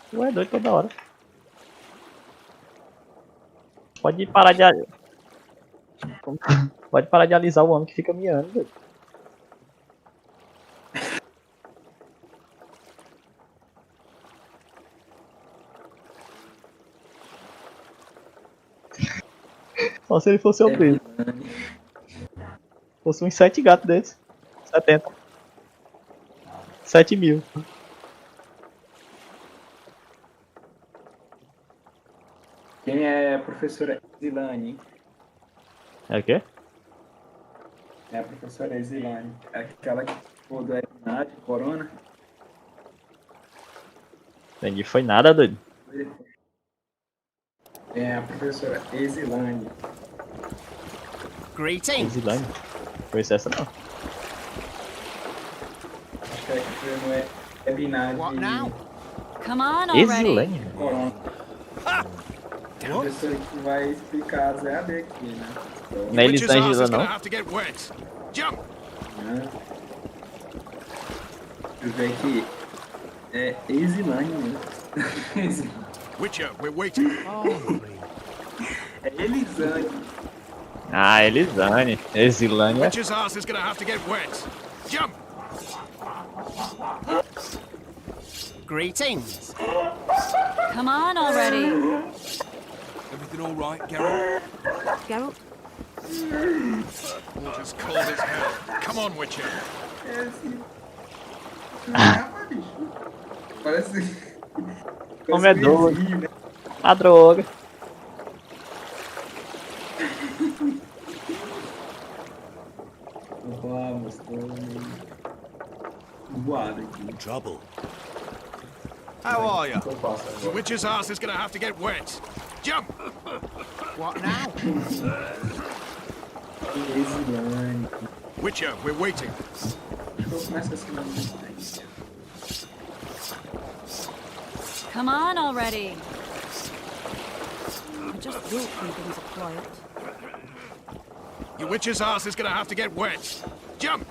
Tu é doido toda hora. Pode parar de. Pode parar de alisar o homem que fica miando, doido. Só se ele fosse É obeso. Vilani. Fosse uns 7 gatos desses. 70. 7.000. Quem é a professora Zilane? É o quê? É a professora Zilane. É aquela que ficou do Eliminado, Corona. Entendi. Foi nada, doido. É a professora Exilane. Greetings. Exilane. Conhece essa não. Acho que é que foi no webinar What de now? Come on already. Exilane? Corona. A What? professora que vai explicar as EAD aqui, né? Então, Não é Witch's arse Elisângela is gonna não? have to get wet. Jump! né? Eu ver que é Exilane mesmo. Witcher, we're waiting. É Elisane. Ah, Elisane. Exilane é. Witch's arse is gonna have to get wet. Jump! Greetings. Come on already. Everything all right, Geralt? Geralt, Water's cold as hell. Come on, Witcher. É assim. Ah, bicho. Parece. Homem é parece doido. vizinho, né? A droga. Vamos, tô meio voado aqui. Trouble. How are you? O que eu faço The agora? witch's arse is gonna have to get wet. Jump! What now? Exilane. Witcher, we're waiting. Acho que eu começo assim mais. come on already. I just built when things are quiet. Your witch's arse is gonna have to get wet. Jump!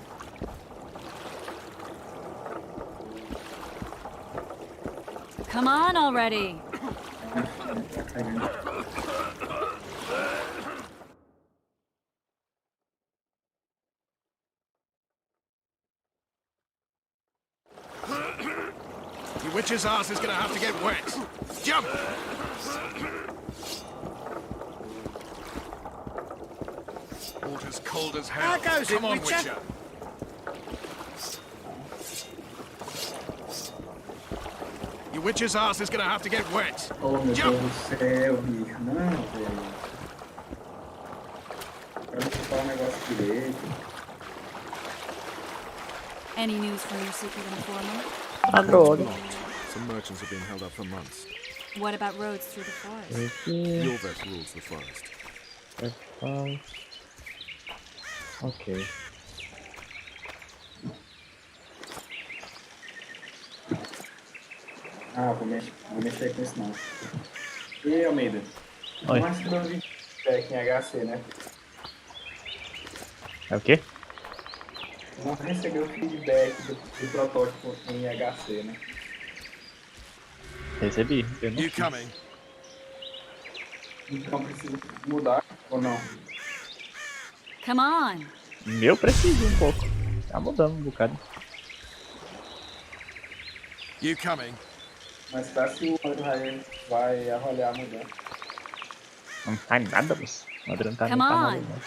Come on already. Your witch's arse is gonna have to get wet. Jump! Water's cold as hell. How goes it, Come on, Witcher? Witcher. Your witch's arse is gonna have to get wet. Oh, meu Deus Jump! do céu, bicho. Não, velho. Pra não falar um negócio direito. Any news from your secret informant? A droga. Some merchants have been held up for months. What about roads through the forest? Aqui. Yorvek rules the forest. Ok. Ah, vou mexer com isso não. E Almeida? Oi. Não recebeu um feedback em HC, né? É o quê? Não recebeu feedback do protótipo em HC, né? Recebi. Eu não You fiz. coming? Então precisa mudar ou não? Come on. Meu preciso um pouco. Tá mudando um bocado. You coming? Mas tá se o Ryan vai arrolhar a mudança. Não tá nada, moço. O Adriano tá Come não tá nada, on. não.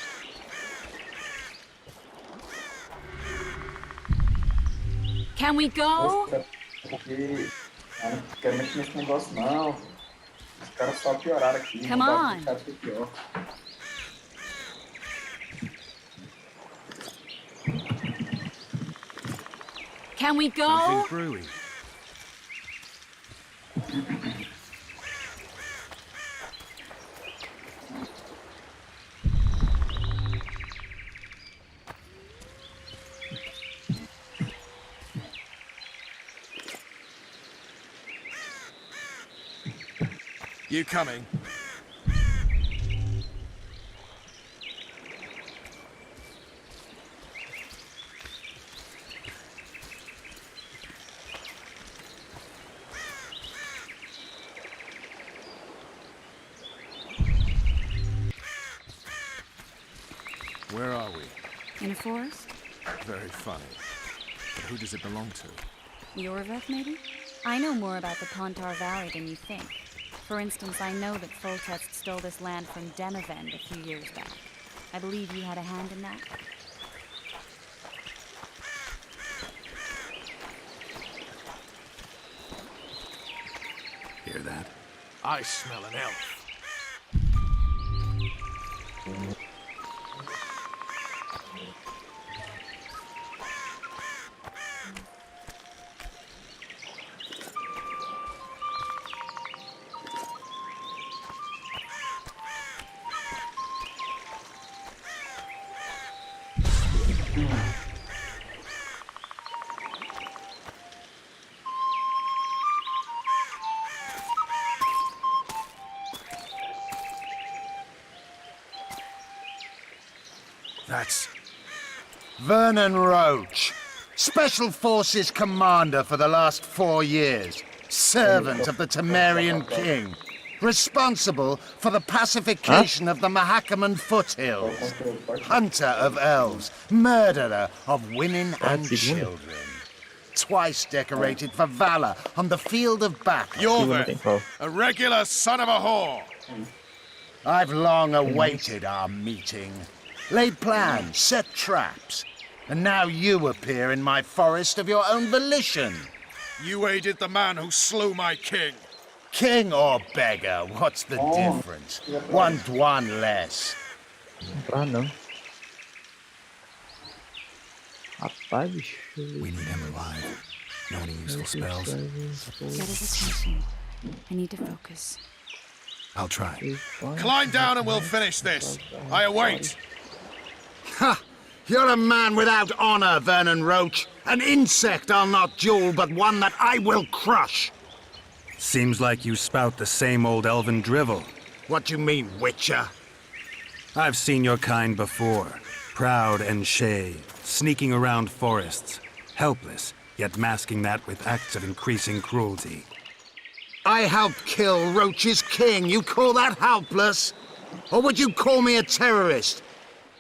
Can we go? Porque eu não quero mexer nesse negócio não. Os caras só pioraram aqui. Come não dá pra on. deixar de ser pior. Can we go? Something brewing. You coming? Where are we? In a forest? Very funny. But who does it belong to? Yorveth, maybe? I know more about the Pontar Valley than you think. For instance, I know that Foltest stole this land from Demavend a few years back. I believe you had a hand in that. Hear that? I smell an elf. That's... Vernon Roach, Special Forces Commander for the last 4 years, servant of the Temerian King, responsible for the pacification of the Mahakaman foothills, hunter of elves, murderer of women and children, twice decorated for valor on the field of battle. Yorveth, a regular son of a whore. I've long awaited our meeting, laid plans, set traps, and now you appear in my forest of your own volition. You aided the man who slew my king. King or beggar, what's the difference? One less. Comprar não. Rapaz, bicho. We need him alive. No any useful spells. Get his attention. I need to focus. I'll try. Climb down and we'll finish this. I await. Ha! You're a man without honor, Vernon Roach. An insect I'll not duel, but one that I will crush. Seems like you spout the same old elven drivel. What do you mean, Witcher? I've seen your kind before. Proud and shay, sneaking around forests. Helpless, yet masking that with acts of increasing cruelty. I helped kill Roach's king. You call that helpless? Or would you call me a terrorist?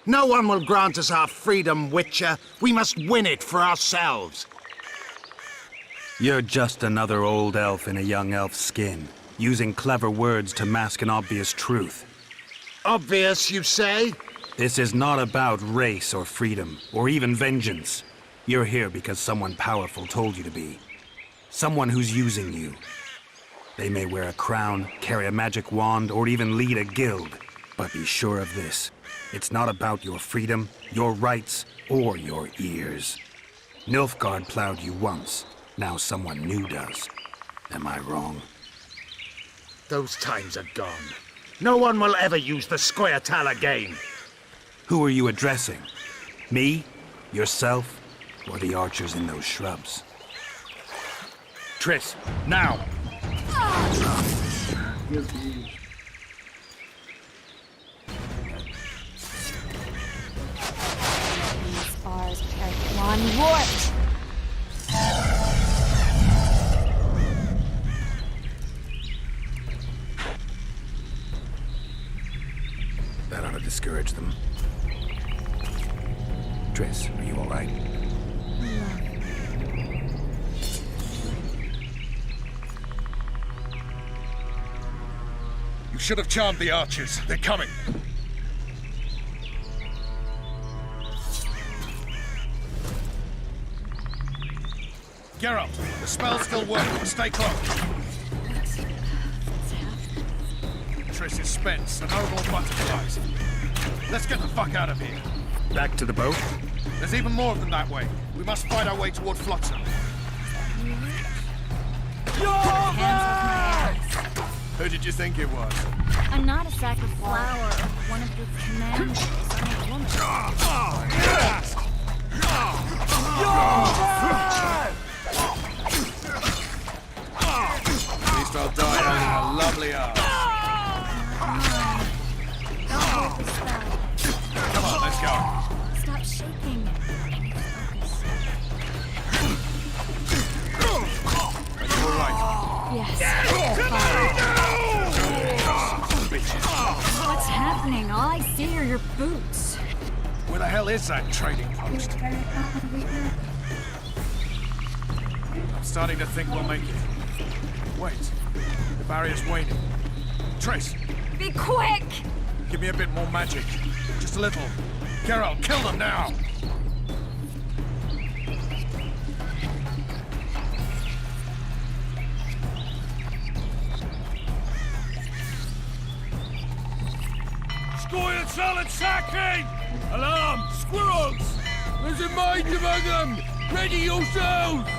No one will grant us our freedom, Witcher. We must win it for ourselves. You're just another old elf in a young elf's skin, using clever words to mask an obvious truth. Obvious, you say? This is not about race or freedom, or even vengeance. You're here because someone powerful told you to be. Someone who's using you. They may wear a crown, carry a magic wand, or even lead a guild. But be sure of this. It's not about your freedom, your rights, or your ears. Nilfgaard plowed you once. Now someone new does. Am I wrong? Those times are gone. No one will ever use the Scoia'tael again. Who are you addressing? Me? Yourself? Or the archers in those shrubs? Triss, now! These bars are one warped. That ought to discourage them. Triss, are you all right? You should have charmed the archers. They're coming. Geralt, the spell's still working. Stay close. Triss is spent, so no more butterflies. Let's get the fuck out of here. Back to the boat? There's even more of them that way. We must find our way toward Flotsam. Hands off my ass. Who did you think it was? I'm not a sack of flour. One of the commanders. I'm a woman. At least I'll die holding a lovely arm. Don't break the spell. Come on, let's go. Stop shaking. Are you all right? Yes. What's happening? All I see are your boots. Where the hell is that trading post? I'm starting to think we'll make it. Wait. The barrier's waning. Triss, Be quick! give me a bit more magic. Just a little. Geralt, kill them now! Scoil solid sacking! Alarm! Squirrels! There's a mine among them! Ready yourselves!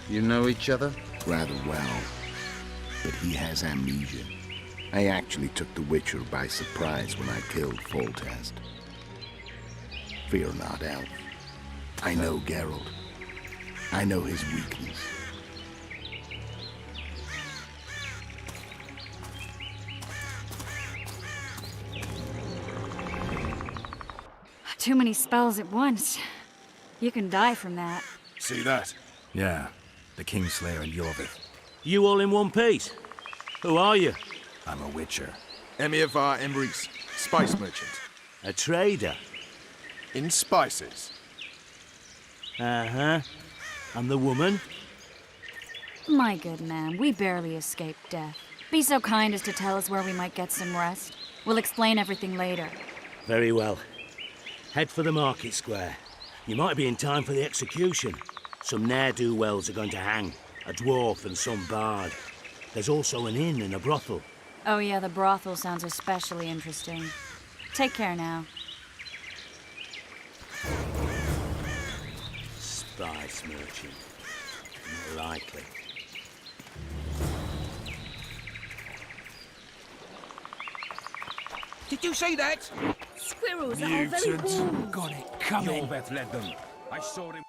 You know each other? Rather well, but he has amnesia. I actually took the Witcher by surprise when I killed Foltest. Fear not, Elf. I know Geralt. I know his weakness. Too many spells at once. You can die from that. See that? Yeah, the Kingslayer and Yorvith. You all in one piece? Who are you? I'm a Witcher. Emir var Emrys, spice merchant. A trader? In spices. Uh-huh. And the woman? My good man, we barely escaped death. Be so kind as to tell us where we might get some rest. We'll explain everything later. Very well. Head for the market square. You might be in time for the execution. Some ne'er-do-wells are going to hang. A dwarf and some bard. There's also an inn and a brothel. Oh yeah, the brothel sounds especially interesting. Take care now. Spice merchant. Not likely. Did you say that? Squirrels are very warm. Got it coming. Yorvith led them. I saw him.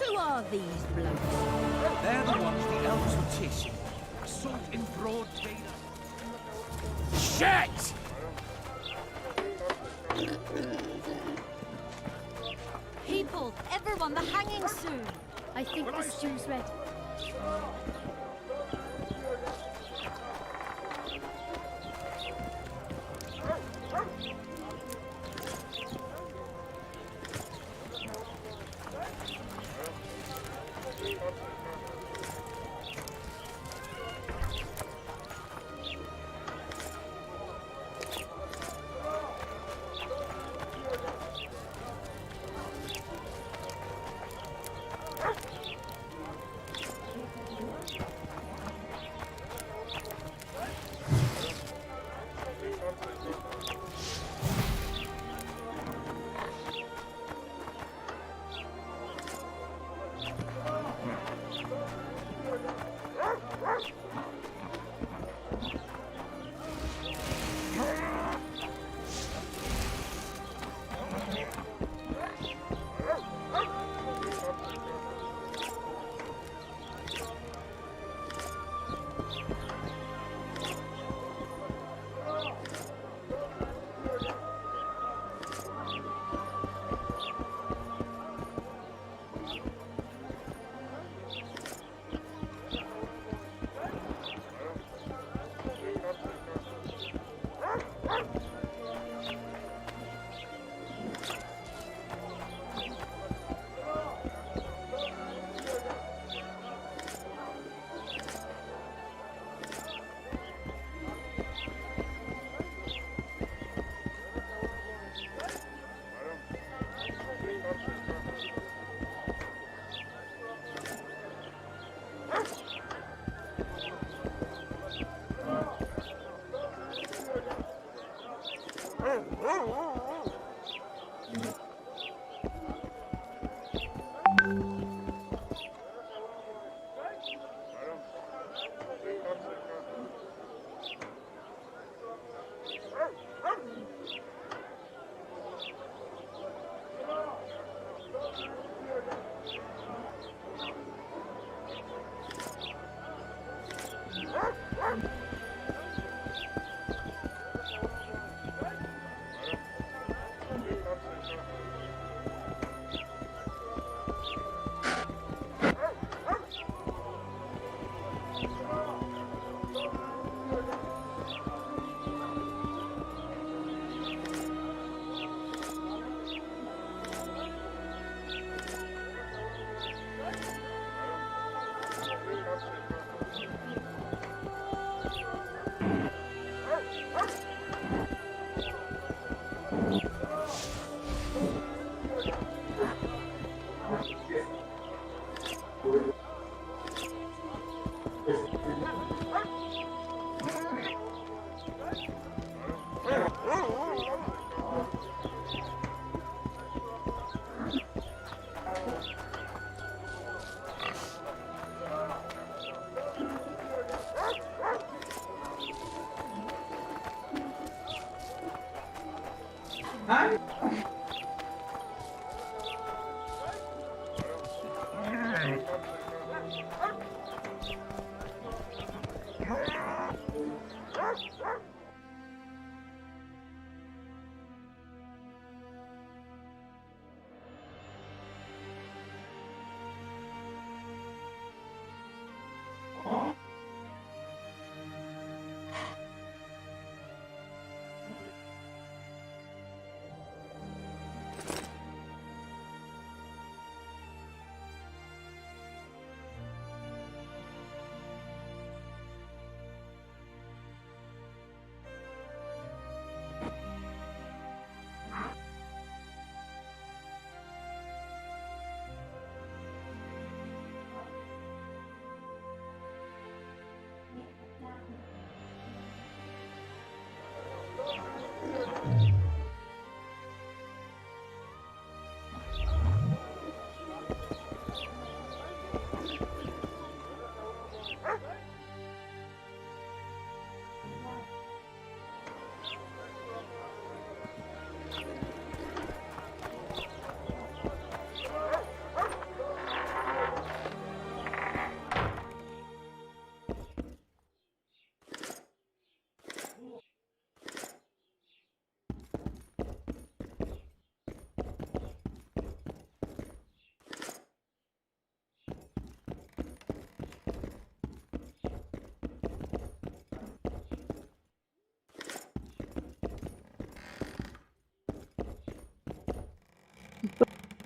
Who are these blokes? They're the ones the elves were chasing. Assault in broad daylight. Shit! People, everyone, the hanging's soon. I think the stew's ready.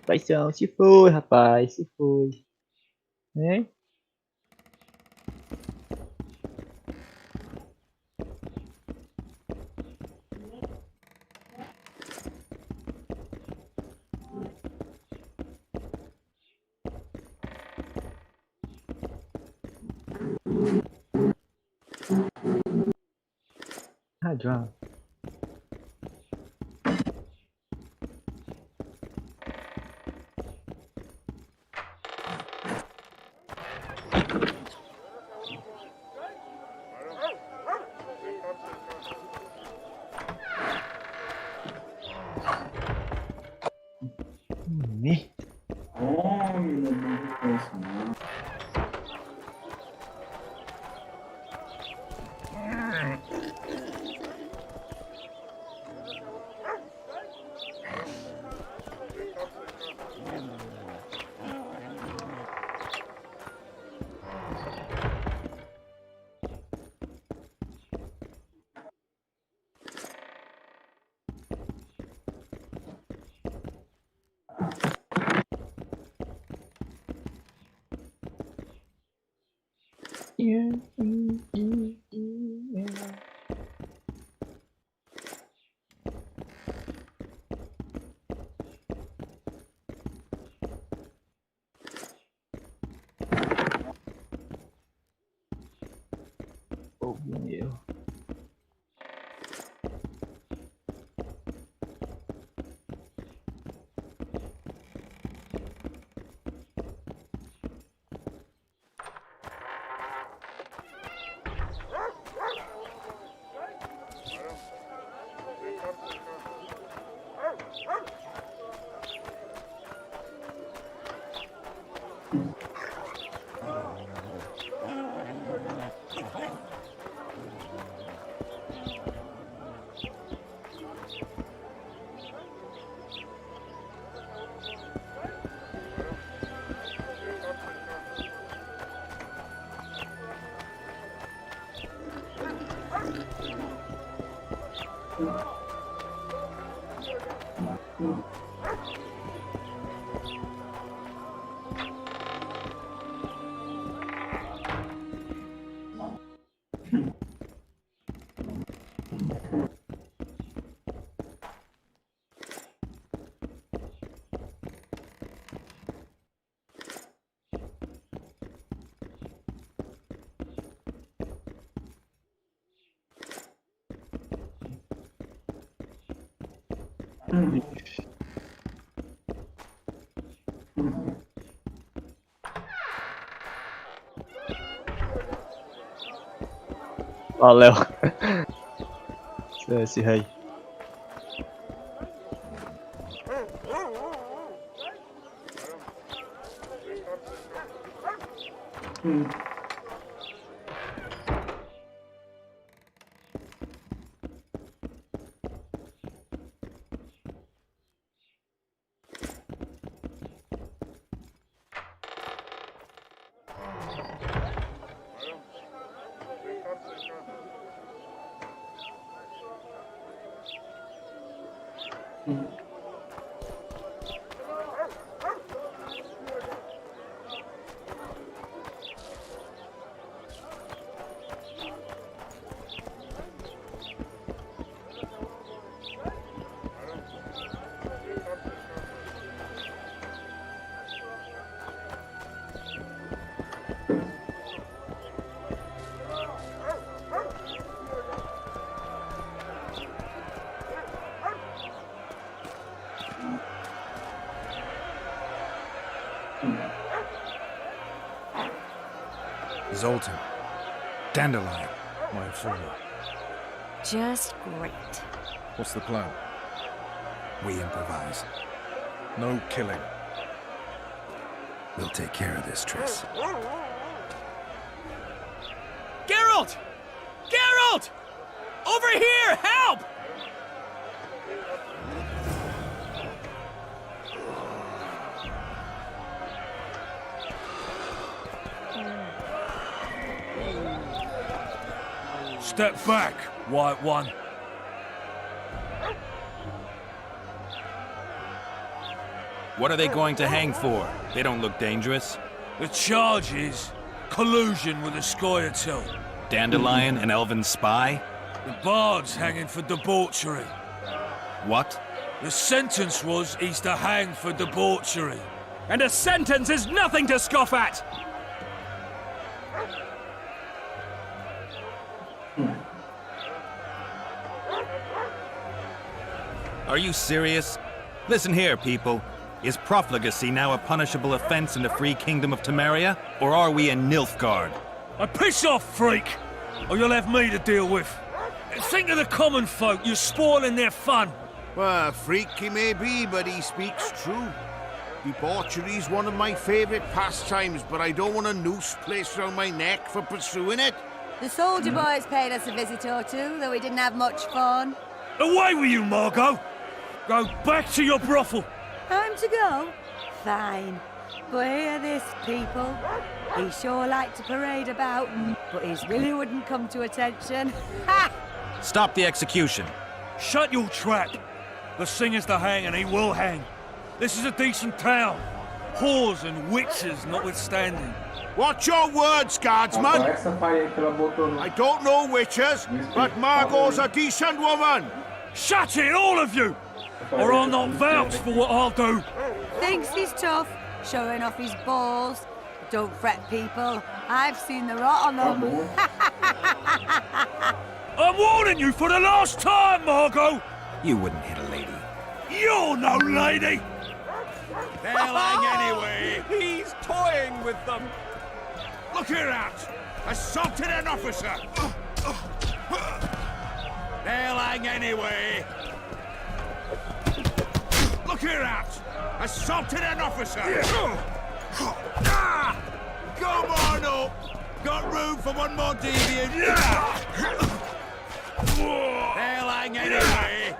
Paizão, se foi, rapaz, se foi. Né? Ah, John. Homem, não conheço não. Meu. Valeu. Esse rei. Zoltan. Dandelion, my informer. Just great. What's the plan? We improvise. No killing. We'll take care of this, Triss. Geralt! Geralt! Over here! Help! Step back, White One. What are they going to hang for? They don't look dangerous. The charge is collusion with the Scoia'tael. Dandelion, an elven spy? The bard's hanging for debauchery. What? The sentence was he's to hang for debauchery. And a sentence is nothing to scoff at! Are you serious? Listen here, people. Is profligacy now a punishable offense in the free kingdom of Temeria? Or are we in Nilfgaard? Piss off, freak! Or you'll have me to deal with. Think of the common folk, you're spoiling their fun. Well, freak he may be, but he speaks true. Debauchery's one of my favourite pastimes, but I don't want a noose placed around my neck for pursuing it. The soldier boys paid us a visit or two, though we didn't have much fun. Away with you, Margot! Go back to your brothel! Time to go? Fine. But hear this, people. He sure liked to parade about, but his really wouldn't come to attention. Ha! Stop the execution. Shut your trap! The singer's to hang and he will hang. This is a decent town. Whores and witches notwithstanding. Watch your words, guardsman! I don't know witches, but Margot's a decent woman! Shut it, all of you! Or I'll not vouch for what I'll do. Thinks he's tough, showing off his balls. Don't fret, people. I've seen the rot on them. I'm warning you for the last time, Margot! You wouldn't hit a lady. You're no lady! They'll hang anyway! He's toying with them! Look here out! Assaulted an officer! They'll hang anyway! Look here out! Assaulted an officer! Come on up! Got room for one more deviant! They'll hang anyway!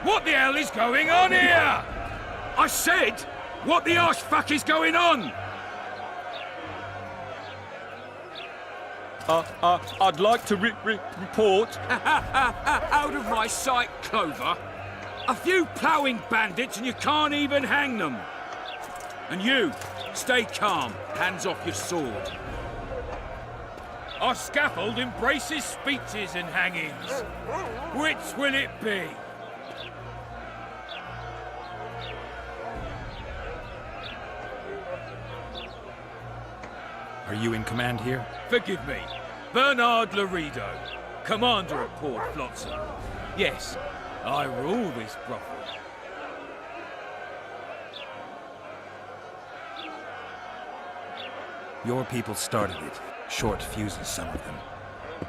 What the hell is going on here? I said, what the arse fuck is going on? I'd like to report. Out of my sight, Clover. A few ploughing bandits and you can't even hang them. And you, stay calm, hands off your sword. Our scaffold embraces speeches and hangings. Which will it be? Are you in command here? Forgive me. Bernard Laredo, commander of Port Flotsam. Yes, I rule this brothel. Your people started it. Short fuses, some of them.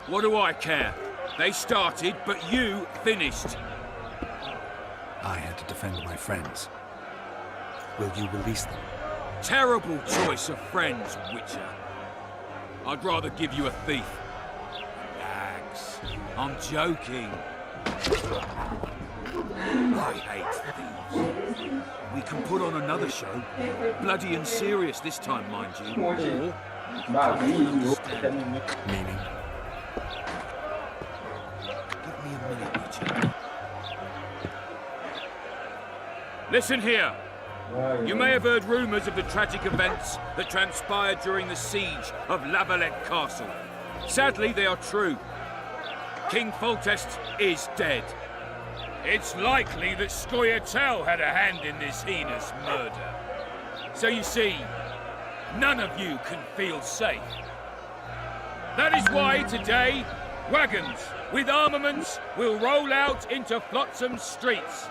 What do I care? They started, but you finished. I had to defend my friends. Will you release them? Terrible choice of friends, Witcher. I'd rather give you a thief. Relax. I'm joking. I hate thieves. We can put on another show. Bloody and serious this time, mind you. Or... Meaning? Give me a minute, Witcher. Listen here. You may have heard rumours of the tragic events that transpired during the siege of Lavalette Castle. Sadly, they are true. King Foltest is dead. It's likely that Scoia'tael had a hand in this heinous murder. So you see, none of you can feel safe. That is why today, wagons with armaments will roll out into Flotsam's streets.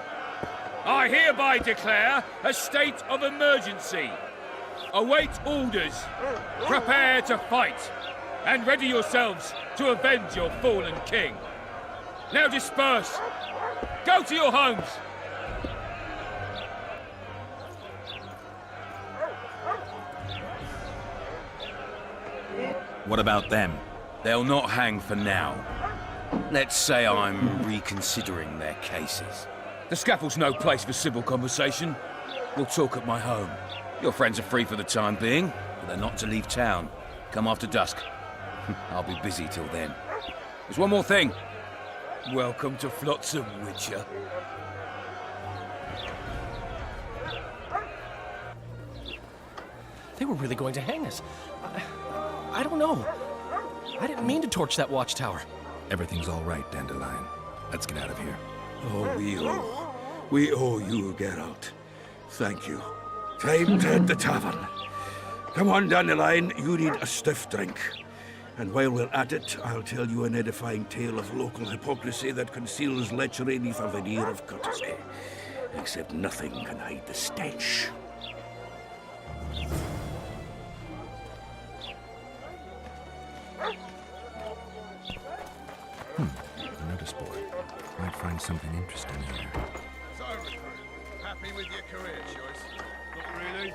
I hereby declare a state of emergency. Await orders. Prepare to fight. And ready yourselves to avenge your fallen king. Now disperse. Go to your homes. What about them? They'll not hang for now. Let's say I'm reconsidering their cases. The scaffold's no place for civil conversation. We'll talk at my home. Your friends are free for the time being, but they're not to leave town. Come after dusk. I'll be busy till then. There's one more thing. Welcome to Flotsam, Witcher. They were really going to hang us. I don't know. I didn't mean to torch that watchtower. Everything's all right, Dandelion. Let's get out of here. Oh, we owe you, Geralt. Thank you. Time to hit the tavern. Come on, Dandelion, you need a stiff drink. And while we're at it, I'll tell you an edifying tale of local hypocrisy that conceals lechery neath a veneer of courtesy. Except nothing can hide the stench. A notice board. Might find something interesting here. So, recruit, happy with your career choice? Not really.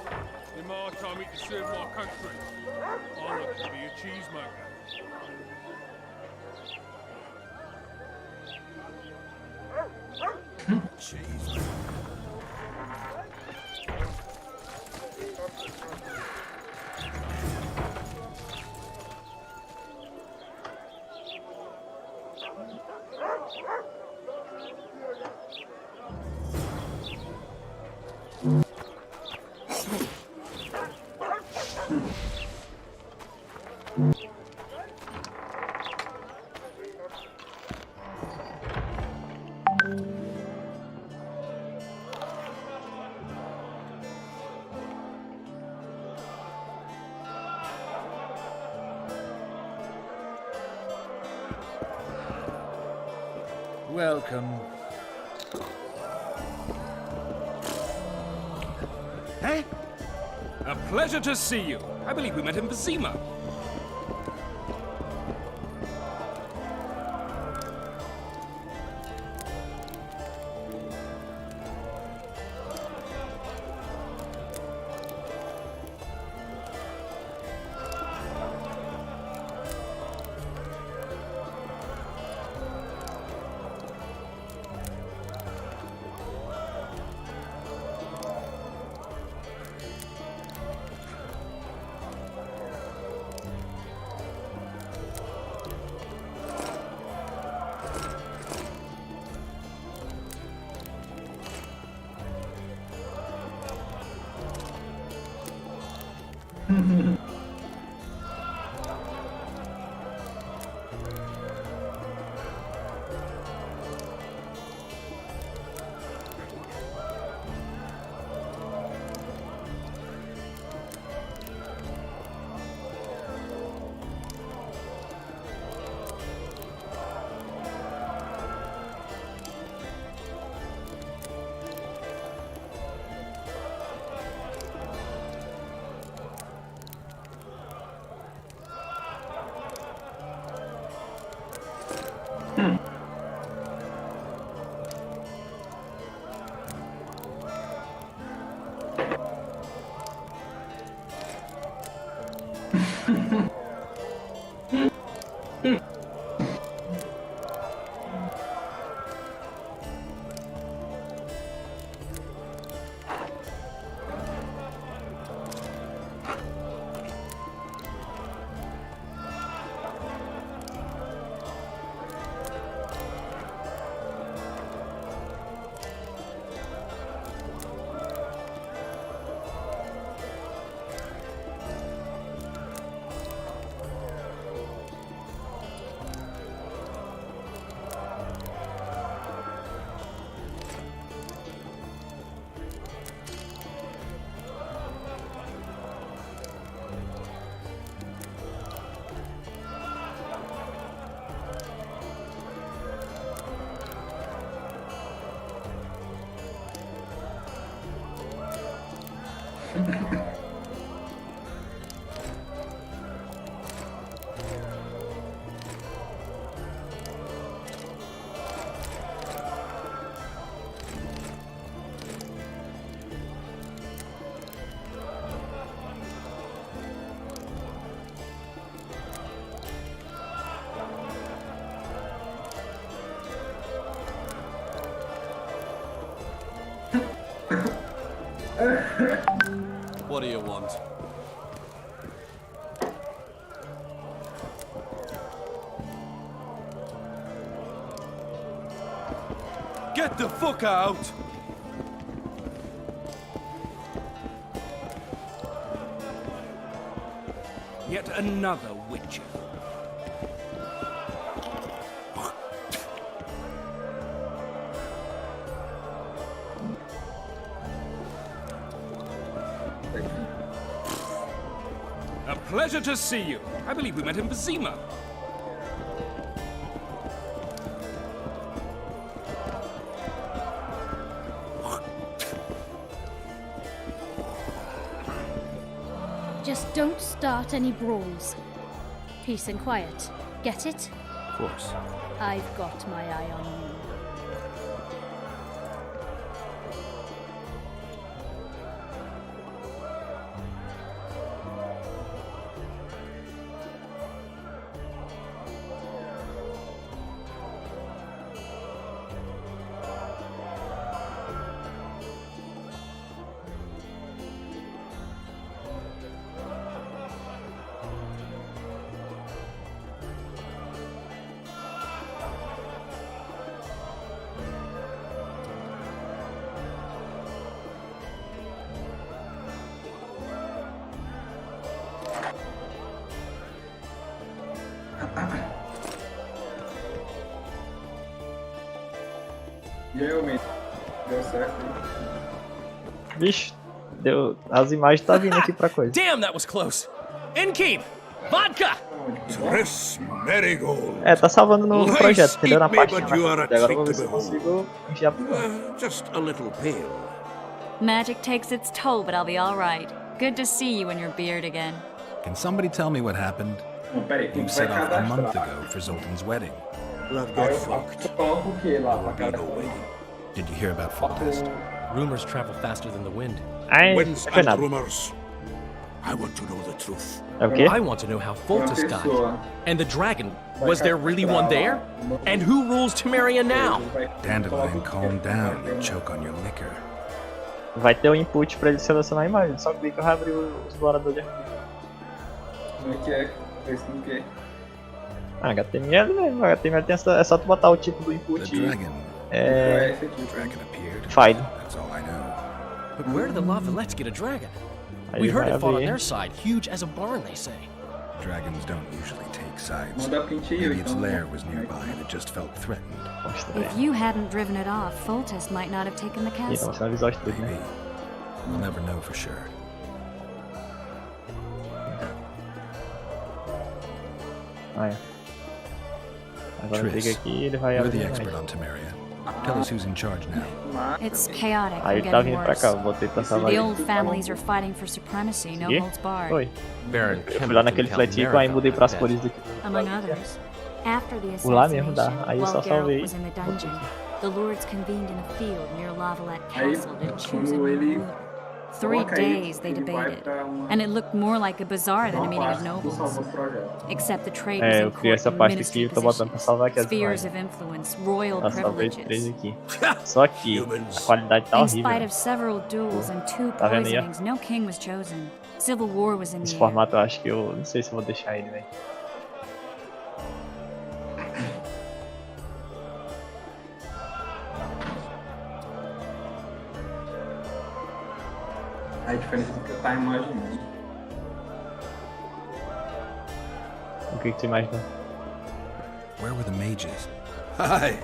In my time, it to serve my country. I like to be a cheesemaker. Cheese. Welcome. Hey? A pleasure to see you. I believe we met in Vizima. What do you want? Get the fuck out! Yet another Witcher. A pleasure to see you. I believe we met in Vizima. Just don't start any brawls. Peace and quiet. Get it? Of course. I've got my eye on you. E aí, homem? Deu certo? Vixe, deu. As imagens tá vindo aqui pra coisa. Damn, that was close. Innkeep, vodka. Triss Merigold. É, tá salvando no projeto, entendeu? Na Eat me, página. but you are a Agora eu treat vou ver to se eu behold. consigo enfiar pro Just a little pale. Magic takes its toll, but I'll be all right. Good to see you and your beard again. Can somebody tell me what happened? Não, peraí, You quem vai set off a month cadastrar? ago for Zoltan's wedding. Blood Aí got eu fucked. coloco o que lá pra There will be cada no wedding. Did you hear about Foltest? Rumors travel faster than the wind. Winds foi and nada. rumors. I want to know the truth. É o quê? I want to know how Foltest died. And the dragon, was there really one there? And who rules Temeria now? Dandelion, calm down. You choke on your liquor. Vai ter um input pra ele selecionar a imagem. Só clica e vai abrir o explorador de arquivo. Como é que é? Esse não quer. Ah, HTML mesmo. HTML tem essa, é só tu botar o tipo do input. The dragon. É. The dragon appeared. File. That's all I know. But where do the Lavalettes get a dragon? Aí We ele heard vai it fought on abrir. their side, huge as a barn, they say. Dragons don't usually take sides. Manda pintinho, Maybe its então. lair was nearby and it just felt threatened. If you hadn't driven it off, Foltest might not have taken the Ih, castle. você vai avisar o tudo, né? We'll never know for sure. Ah, é. Agora Triss, liga aqui e ele vai you're the abrir expert mais. on Temeria. Tell us who's in charge now. It's chaotic Aí and ele tá getting vindo pra worse. cá, eu botei pra salvar The ele. old families are fighting for supremacy, no Quê? holds barred. Oi. Baron Eu fui lá naquele fletico, aí mudei pras cores daqui. Among others. After the Por lá mesmo dá. assassination, Aí eu while só Geralt salvei. was in the dungeon, the lords convened in a field near Lavalette Aí, Castle to choose a quando new ele ruler. 3 coloca aí, days they ele vai debated, pra uma- and it looked more like a bazaar than a uma meeting of parte do nobles. salvo projeto. Except the trade was É, in eu criei court essa and parte aqui, ministry eu tô botando pra positions, salvar aqui as spheres imagens. of influence, royal Já salvei privileges. 3 aqui. Só que a qualidade tá In horrível. spite of several duels and 2 Tá vendo aí, ó? poisonings, no king was chosen. Civil war was in Esse the air. formato eu acho que eu não sei se eu vou deixar ele, velho. A diferença do que eu tava imaginando. O que tu imaginou? Where were the mages? Aye.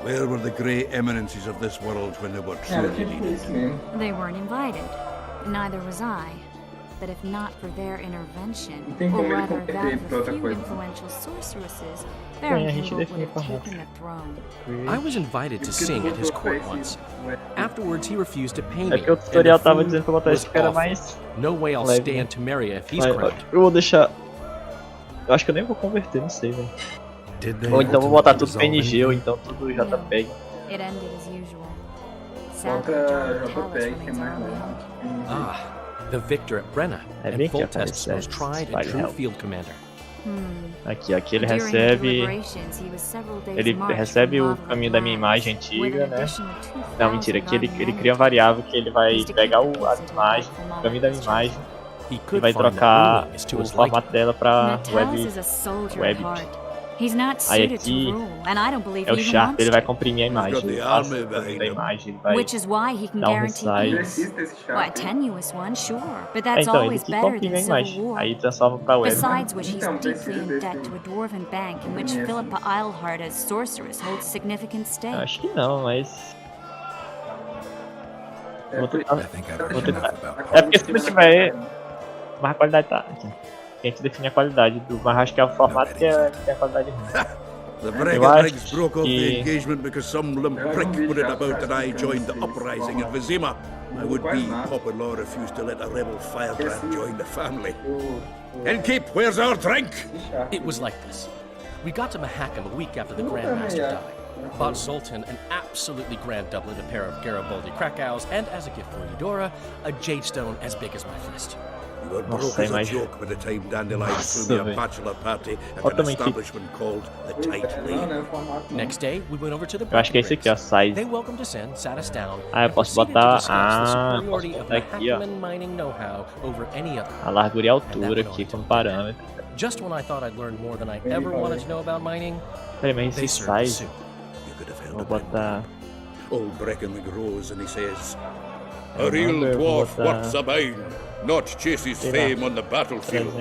Where were the great eminences of this world when they were Era truly tipo needed? isso mesmo. They weren't invited. Neither was I. But if not for their intervention, Tem or como ele rather competir that of pra a outra few coisa. influential sorceresses, Põe Baron a gente Hubert would define have pra taken the throne. I was invited to sing at his court once. Afterwards, he refused to pay me. É porque o and the tutorial tava food dizendo pra eu botar was esse cara awful. mais. No way I'll leve, stay né? in Temeria if he's Mas, crowned. eu vou deixar. Eu acho que eu nem vou converter, não sei, velho. Did they Ou então vou botar tudo ultimately PNG, ou resolve então tudo JPEG. It ended as usual. Sadly, Bota John Tallis JPEG, que é remains mais our leve. land. Ah, the victor at Brenna, É and bem que Foltest's aparece, most tried and Spider true Help. field commander. Aqui, aqui ele During the recebe. deliberations, he was several days Ele march recebe from o Lavalette caminho da minha lands, imagem with antiga, an né? additional 2,000 Não, mentira, aqui ele armed cria uma variável que ele vai Just to pegar keep the a peace imagem, until o caminho da minha imagem, He e could vai find that trocar ruling is to o his liking. formato dela pra Natalis web. is a soldier web. at heart. He's not Aí suited aqui to rule, and I don't believe é o he even Sharp, wants ele vai to. comprimir a imagem. got the Ele faz army o caminho behind da him. imagem, ele vai Which is why he can dar um guarantee resize. peace. Precisa desse Well, a chat. tenuous one, sure, but É, that's então, ele always que better comprime than a civil imagem. war. Aí transforma pra web. Besides which, he's Então, deeply precisa in desse. debt to a dwarven bank in which Conheço. Philippa Eilhart, as sorceress, holds significant Eu stake. acho que não, mas. Vou tentar. I think I've Vou heard tentar. enough about É porque se não tiver. Mas a qualidade tá. Aqui. A gente define a qualidade do. Mas acho que é o formato que tem a qualidade ruim. The Eu Bregenrigs acho broke off the que. engagement because some limp prick put it about and I joined the uprising in Vizima. I would be Popper refused to let a rebel firebrand join the family. Enkeep, where's our drink? It was like this. We got to Mahakam a week after the Grandmaster died. Bought Zoltan an absolutely grand doublet, a pair of Garibaldi Krakows, and as a gift for Eudora, a jadestone as big as my fist. You were broke Nossa, as a imagem. joke by the time Dandelion Nossa, threw me a velho. bachelor party at Olha an também que. establishment called the Tight Não, Lane. não é o formato. não. Next day, we went over to the Eu acho que é esse aqui, ó. Size. They welcomed us in, sat us down, Ah, eu and posso proceeded botar. to discuss the Ah, superiority posso of botar aqui, ó. Mahakaman mining know-how over any other. A largura e a altura aqui como parâmetro. Just when I thought I'd learned more than I ever wanted to know about mining, Peraí, mas they esse served the size. soup. You could have held Vou a pen. botar. Old Breckenridge rose and he says, Eu A real não, eu vou dwarf botar works a mine, not chases sei lá, fame on the battlefield.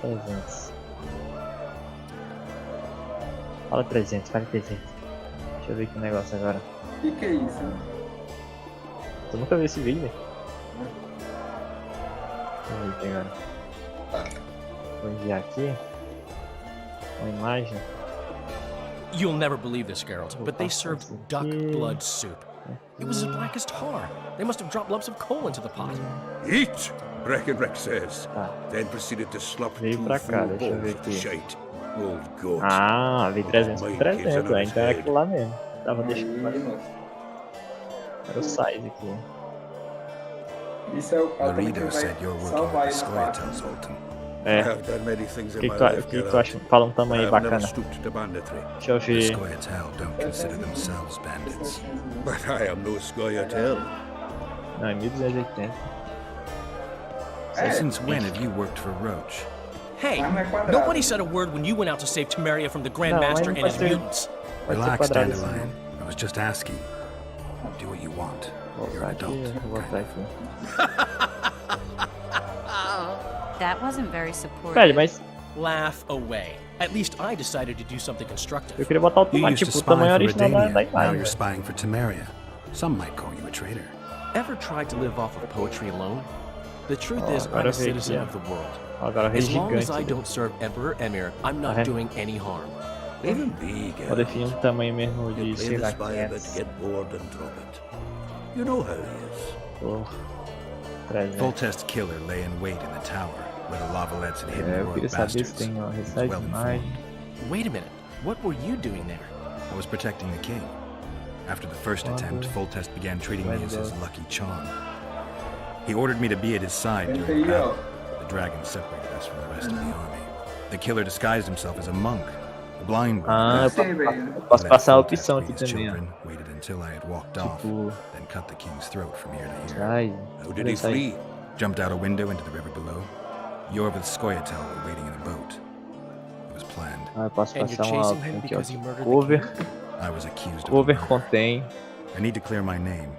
300. Fala 300, fala 300. Deixa eu ver aqui o negócio agora. O que é isso? Tu nunca viu esse vídeo? Deixa eu ver aqui agora. Vou enviar aqui uma imagem. You'll never believe this, Geralt, but they served duck blood soup. It was as black as tar. They must have dropped lumps of coal into the pot. Eat, Breckenridge says. Tá. Then proceeded to slop Veio 2 pra cá, full deixa eu bowls ver of the aqui. shite. Old goat. Ah, veio 300 por 300, é, então é aquilo lá mesmo. Tava deixando. Era o size aqui. Isso é o cara também que Laredo vai said you're working salvar with the ele na parte. Scoia'tael, Zoltan. É. I have done many things O in que, my que, life, que Geralt. tu acha? Fala um I tamanho have never bacana. stooped to banditry. Deixa eu The ver. Scoia'tael don't consider themselves bandits. But I am no Scoia'tael. Não, é 1280. Since when have you worked for Roach? Hey, nobody said a word when you went out to save Temeria from the Grandmaster and his mutants. Relax, Dandelion. I was just asking. Do what you want. Vou You're botar an aqui, adult. eu vou botar aqui. That wasn't very supportive. Velho, mas Laugh away. At least I decided to do something eu constructive. queria botar o You tomate, used to tipo, o spy tamanho for original da Redania. Now imagem. you're spying for Temeria. Some might call you a traitor. Ever tried to live off of poetry alone? The truth Oh, is, I'm agora a eu vi citizen aqui, of the world. ó. Agora o rei As long as I gigante. don't serve Emperor Emir, I'm not Tá doing any harm. Let him be, Vou Geralt. definir um tamanho mesmo de, You sei play lá, the spy a bit, 500 get bored and drop it. You know how he is. por 300. Foltest's killer lay in wait in the tower, where the Lavalettes had hidden É, the eu royal queria saber se bastards. tem uma He was recite well de informed. imagem. Wait a minute. What were you doing there? I was protecting the king. After the first attempt, Foltest began treating me as his lucky charm. He ordered me to be at his side during the battle. The dragon separated us from the rest of the army. The killer disguised himself as a monk, a blind one. Ah, eu posso passar a opção aqui também, ó. Waited until I had walked off, Tipo, then cut the king's throat from ear to ear. ai, How did he flee? Jumped out a window into the river below. Yor with Skoyatel were waiting in a boat. It was planned. Ah, eu posso And you're passar uma chasing opção him aqui, ó. because he murdered the Cover, king? I was accused of cover murder. contém, I need to clear my name.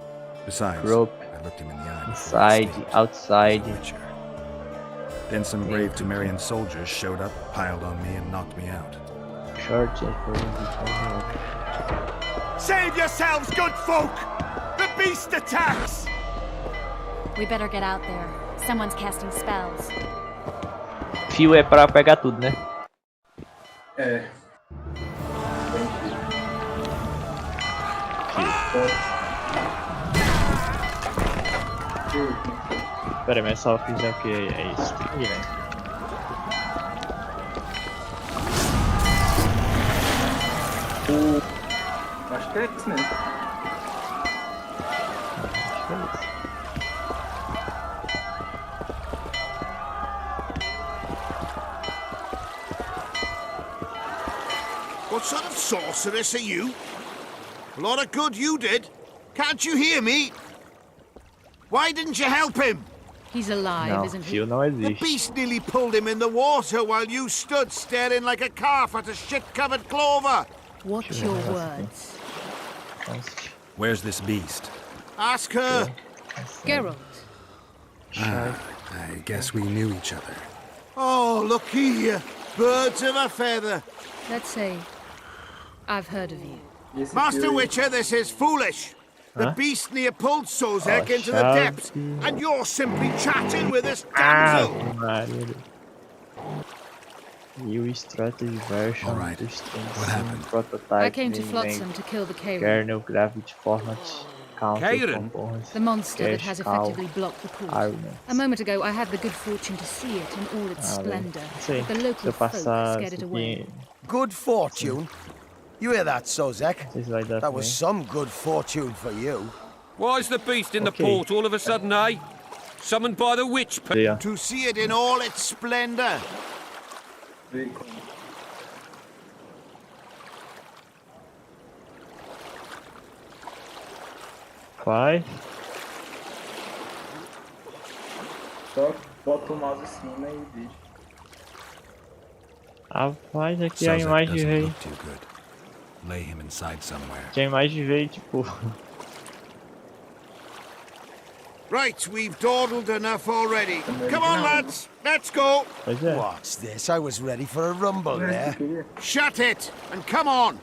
Besides, Group, I looked him in the eye before I inside, escaped. outside. As a witcher. Then some brave Temerian soldiers showed up, piled on me, and knocked me out. Short, Save yourselves, good folk! The beast attacks! We better get out there. Someone's casting spells. Fio é pra pegar tudo, né? É. Pera aí, mas só fizer o que? É isso. Ih, velho. Acho que é isso mesmo. What sort of sorceress are you? A lot of good you did. Can't you hear me? Why didn't you help him? He's alive, Não, isn't he? fio não The existe. beast nearly pulled him in the water while you stood staring like a calf at a shit-covered clover. Watch your words. Where's this beast? Ask her. Geralt, Ah, I guess we knew each other. Oh, look here. Birds of a feather. let's say I've heard of you. Master Witcher, this is foolish. The Huh? beast near pulled Sozek Oh, into the shall depths, be. and you're simply chatting with this Ah, damsel. Maria. New strategy version Alright, do Steam what happened? prototype. I came to name Flotsam to kill the Karen, Kernel Gravity Format Counter Karen? Components. the monster that has Cash cow, effectively blocked the port. Iron. A moment ago, I had the good fortune to see it in all its Ah, velho. splendor, Sim, but the se local eu folk passar scared isso it away. aqui, Good fortune? You hear that, Sozek? não sei se vai dar That was também. some good fortune for you. Why's the beast in Okay. the port all of a sudden, eh? Summoned by the witch. Yeah. To see it in all its splendor. Vai. Só bota o mouse em cima e vídeo. Rapaz, aqui a Sozek imagem doesn't veio. look too good. Lay him inside somewhere. Que a imagem veio, tipo. Right, we've dawdled enough already. Come on, lads, let's go. Pois é. What's this? I was ready for a rumble there. Shut it and come on.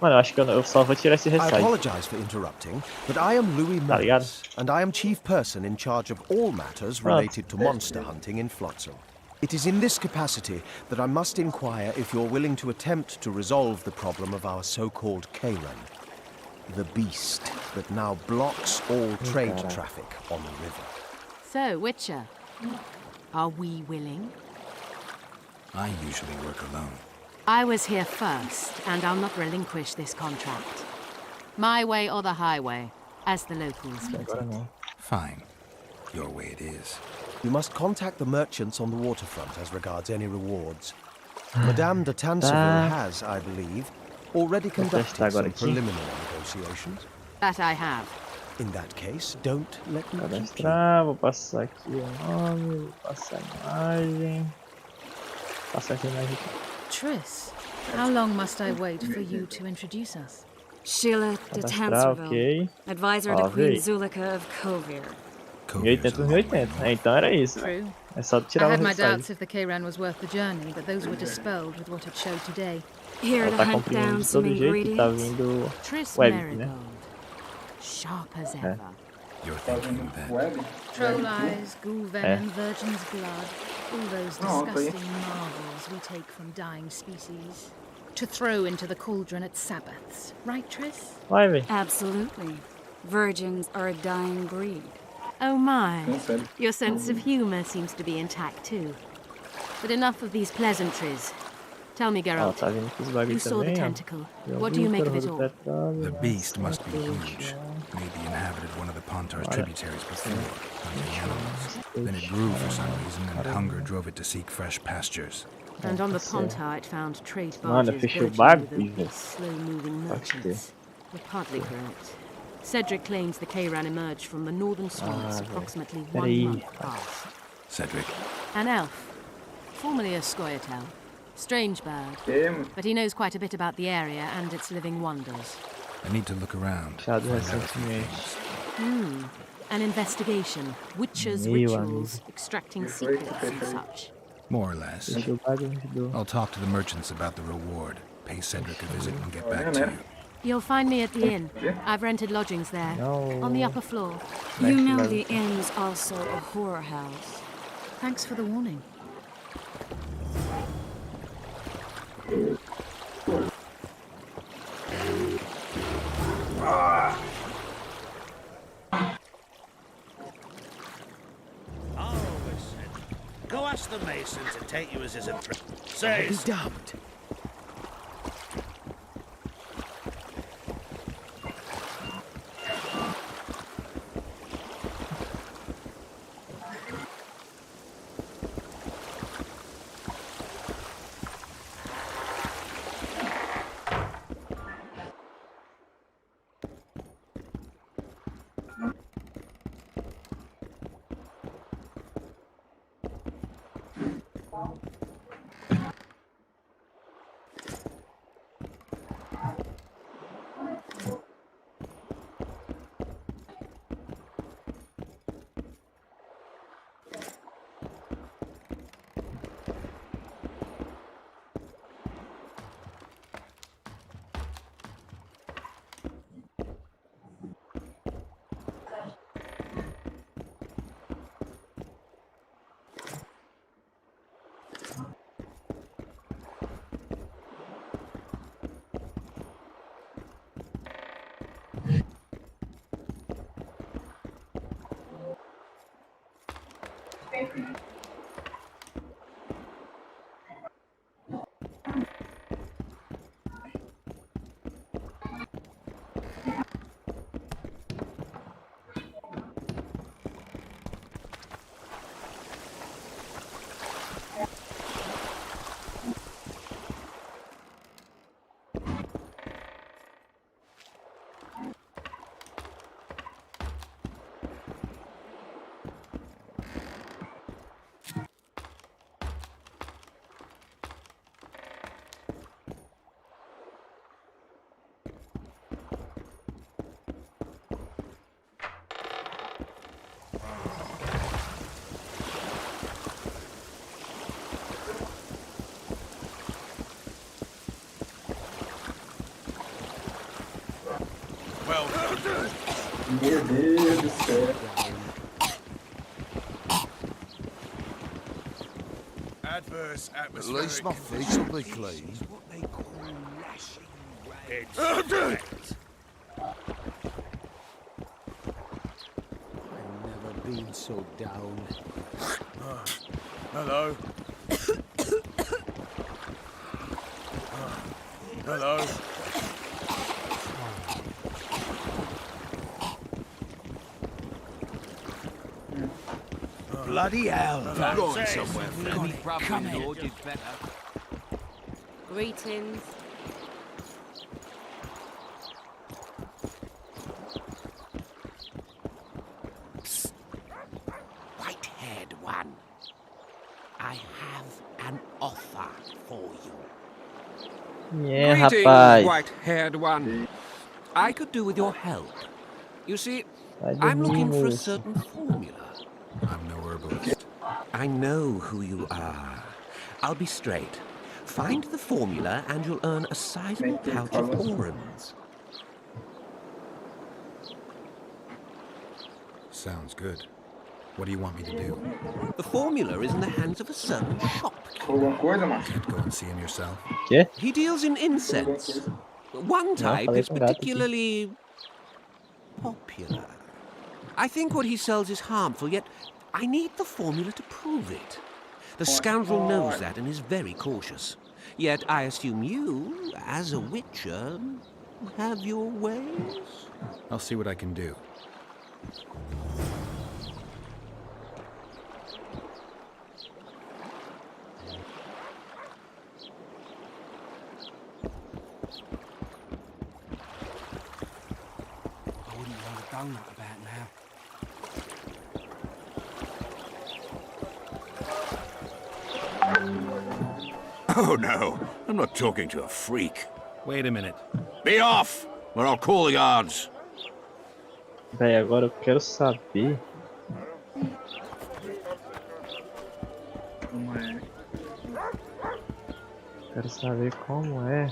Mano, eu acho que eu só vou tirar esse I recite. apologize for interrupting, but I am Louis Tá ligado? Morris, and I am chief person in charge of all matters Pronto. related to monster hunting in Flotsam. It is in this capacity that I must inquire if you're willing to attempt to resolve the problem of our so-called Karen, the beast that now blocks all trade cara. traffic on the river. So, Witcher, are we willing? I usually work alone. I was here first, and I'll not relinquish this contract. My way or the highway, as the locals put Agora it. não. Fine. Your way it is. You must contact the merchants on the waterfront as regards any rewards. Madame de Tanseville has, I believe, already conducted agora some aqui. preliminary negotiations. That I have. In that case, don't let me keep you. Cadastrar, vou passar aqui o nome, vou passar a imagem. Passar essa imagem aqui. Triss, how long must I wait for you to introduce us? Sheila de Cadastrar, Tanserville, ok. advisor Ó, to Queen veio. Zulika of Kovir. 1080 1080. Então era isso. True. É só I tirar o had my resultado. doubts if the Kayran was worth the journey, but those were dispelled with what it showed today. Here Ela to tá hunt comprimindo down de some todo jeito e tá ingredients. vindo Triss web, né? Marigold. Sharp as É. ever. You're thinking of that. Web? Troll eyes, ghoul venom, virgin's blood, all those Oh, okay. disgusting marvels we take from dying species. To throw into the cauldron at Sabbaths. Right, Triss? Vai, véi. Absolutely. Virgins are a dying breed. Oh my. Não, sério. Your sense of humor seems to be intact too. But enough of these pleasantries. Tell me, Ó, Geralt, tá vindo com os you bagulhos saw the também, ó. tentacle. What do you make of it all? The beast must be huge. Maybe inhabited one of the Pontar's tributaries before, hunting animals. Then it grew for some reason, and hunger drove it to seek fresh pastures. And on the Pontar it found trade Mano, barges fechou o burgeoning barco, with velho. obese, slow-moving Pode crer. merchants. You're partly correct. Cedric claims the Kayran emerged from the northern swamps approximately Peraí. 1 month past. Cedric. An elf, formerly a Scoia'tael. Strange bird, Que? but he knows quite a bit about the area and its living wonders. I need to look around. Achado find out a few recentemente. things. An investigation, witches' Meu rituals, extracting secrets and such. More or less. Fechou o bagulho, ajudou. I'll talk to the merchants about the reward, pay Cedric a visit, and get back to you. You'll find me at the inn. I've rented lodgings there, No. on the upper floor. You know the inn's also a horror house. Thanks for the warning. Oh, listen. Go ask the masons to take you as his apprentice. Say, Damned. Meu Deus do céu. Adverse At atmospheric least my feet will be clean. I've never been so down. Hello. Hello. bloody hell. Hello. Going somewhere, Flemmy. Come in. Greetings. White-haired one. I have an offer for you. Yeah, Greetings, rapaz. white-haired one. I could do with your help. You see, I'm looking for a certain formula. I'm no herbalist. I know who you are. I'll be straight. Find the formula and you'll earn a sizable pouch of orans. Sounds good. What do you want me to do? The formula is in the hands of a certain shopkeeper. Can't go and see him yourself? He deals in incense. One type is particularly popular. I think what he sells is harmful, yet I need the formula to prove it. The scoundrel knows that and is very cautious. Yet I assume you, as a witcher, have your ways? I'll see what I can do. I wouldn't want a donut about now. Oh no, I'm not talking to a freak. Wait a minute. Be off, or I'll call the guards. Véi, agora eu quero saber. Como é? Quero saber como é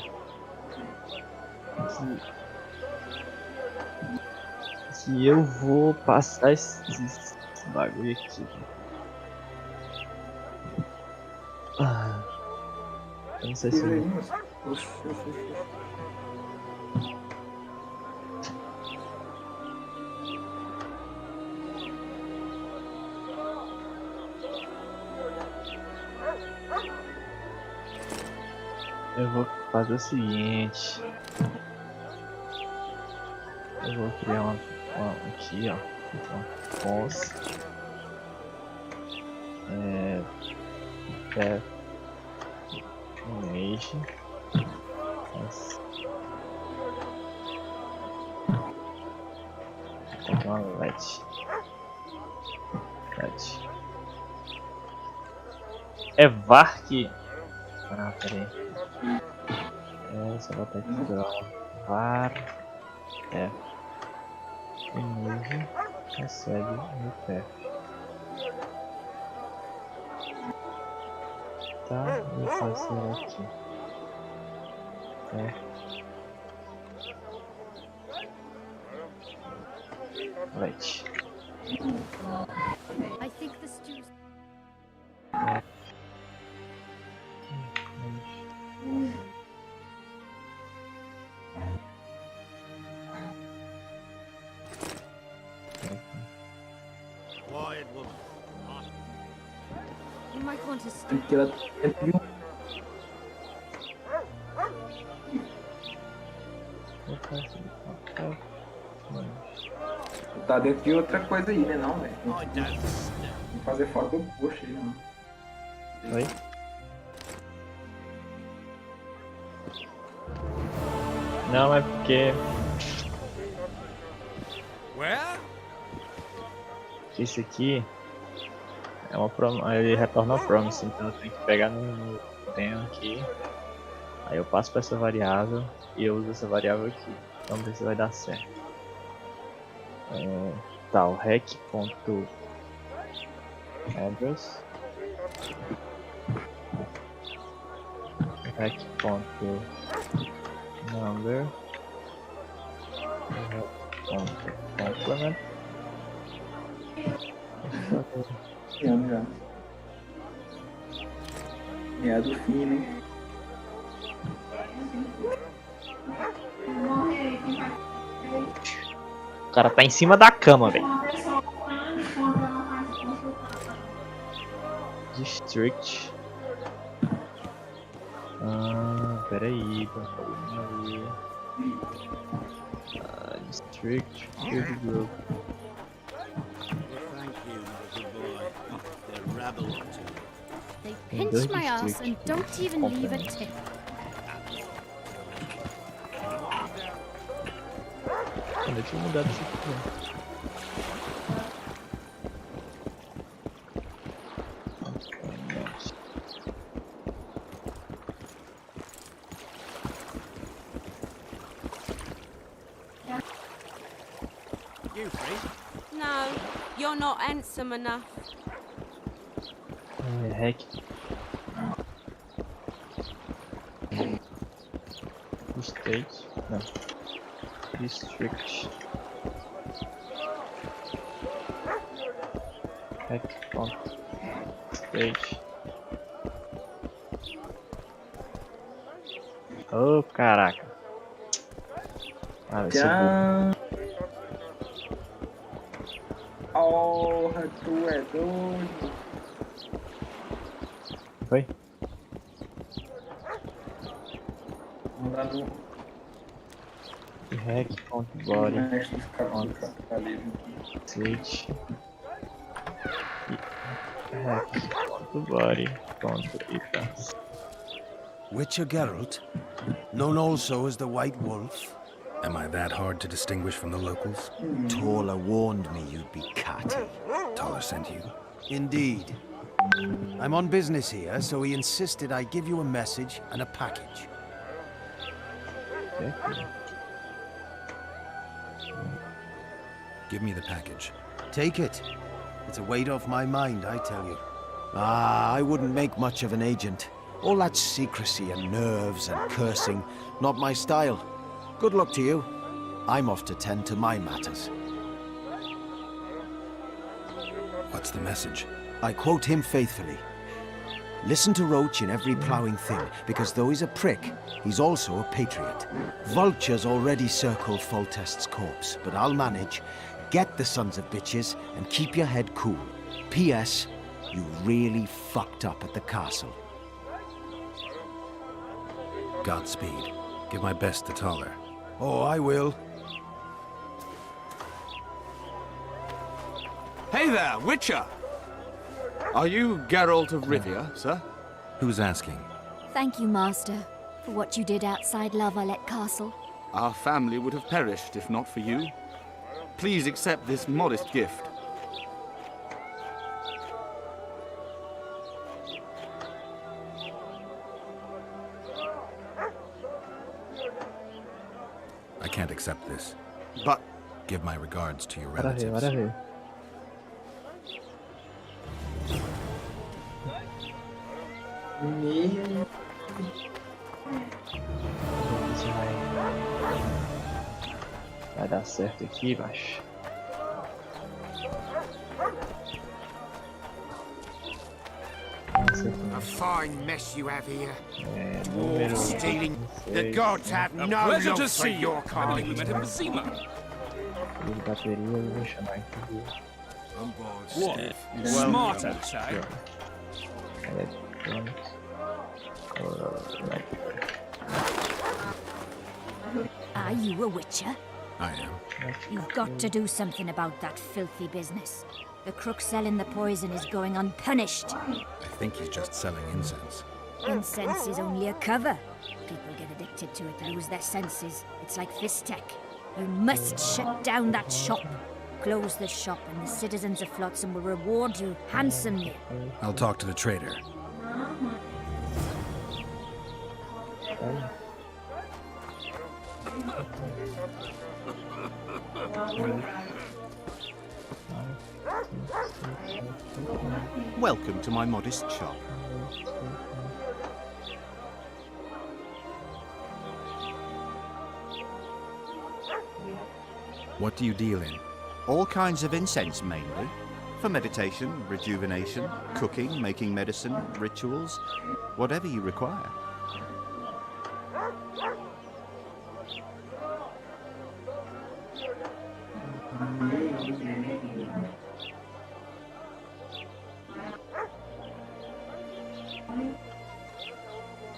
que eu vou passar esse bagulho aqui. Ah, eu não sei se eu vou fazer o seguinte. Eu vou criar uma aqui, ó. Então, cons. Image. Vou uma LED. É VARC. Ah, peraí. Só botar aqui var image recebe no pé. Tá, vou fazer aqui. Right. I think the stew's... Quiet woman. You might want to stop. Porque ela é pior. Tá dentro de outra coisa aí, né não, velho? Vamos fazer fora do post aí, mano. Oi? Não, é porque... Esse aqui é uma ele retorna ao promise, então eu tenho que pegar no tem aqui. Aí eu passo para essa variável e eu uso essa variável aqui. Vamos ver se vai dar certo. Tá, o rec.address rec.number rec.complement. Já. É do fim, né? O cara tá em cima da cama, velho. District. Peraí, District Field Group. They pinch my ass and don't even leave a tip. Deixa eu mudar disso aqui. You free? No, you're not handsome enough. Hack. State? No. District. Hack on stage. Oh, caraca. Ah, vai ser bom. Porra, tu é doido. Foi? Não dá no... Hack, count body, count switch. Hack, count body, count items. Witcher Geralt, known also as the White Wolf. Am I that hard to distinguish from the locals? Taller warned me you'd be catty. Taller sent you? Indeed. I'm on business here, so he insisted I give you a message and a package. Okay. Give me the package. Take it. It's a weight off my mind, I tell you. Ah, I wouldn't make much of an agent. All that secrecy and nerves and cursing, not my style. Good luck to you. I'm off to tend to my matters. What's the message? I quote him faithfully. Listen to Roach in every ploughing thing, because though he's a prick, he's also a patriot. Vultures already circle Foltest's corpse, but I'll manage. Get the sons of bitches and keep your head cool. P.S. You really fucked up at the castle. Godspeed. Give my best to Taller. Oh, I will. Hey there, Witcher! Are you Geralt of Rivia, sir? Who's asking? Thank you, Master, for what you did outside La Valette Castle. Our family would have perished if not for you. Please accept this modest gift. I can't accept this. But... Give my regards to your relatives. Vai dar certo aqui, baixo. A fine mess you have here. Dwarves stealing. The gods have no love for your kind. I believe we met in Vizima. Bateria, eu vou chamar aqui. What? Smart, I'd say. Electronics. Are you a witcher? I am. You've got to do something about that filthy business. The crook selling the poison is going unpunished. I think he's just selling incense. Incense is only a cover. People get addicted to it, lose their senses. It's like Fistek. You must shut down that shop. Close the shop and the citizens of Flotsam will reward you handsomely. I'll talk to the trader. Welcome to my modest shop. What do you deal in? All kinds of incense, mainly. For meditation, rejuvenation, cooking, making medicine, rituals, whatever you require.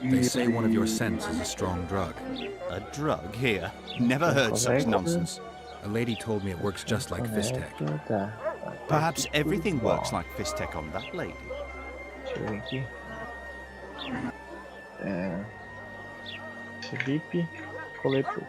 They say one of your scents is a strong drug. A drug here? Never heard such nonsense. A lady told me it works just like Fistek. Perhaps everything works like Fistek on that lady. Felipe coletou.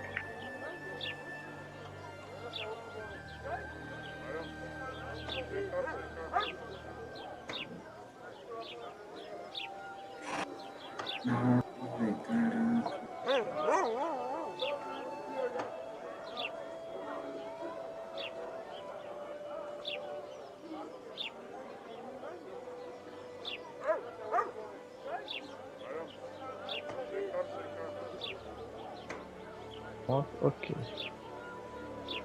ponto, ok.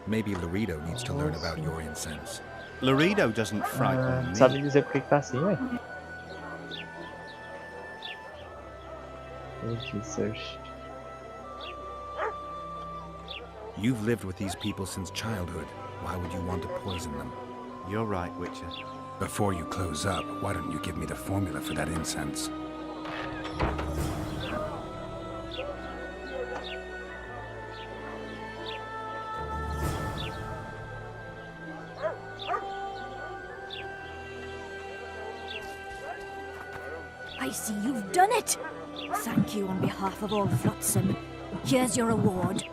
Maybe Laredo needs to learn about your incense. Laredo doesn't frighten me. Sabe dizer por que tá assim, ué? Research. You've lived with these people since childhood. Why would you want to poison them? You're right, Witcher. Before you close up, why don't you give me the formula for that incense? I see you've done it! Thank you on behalf of all Flotsam. Here's your reward.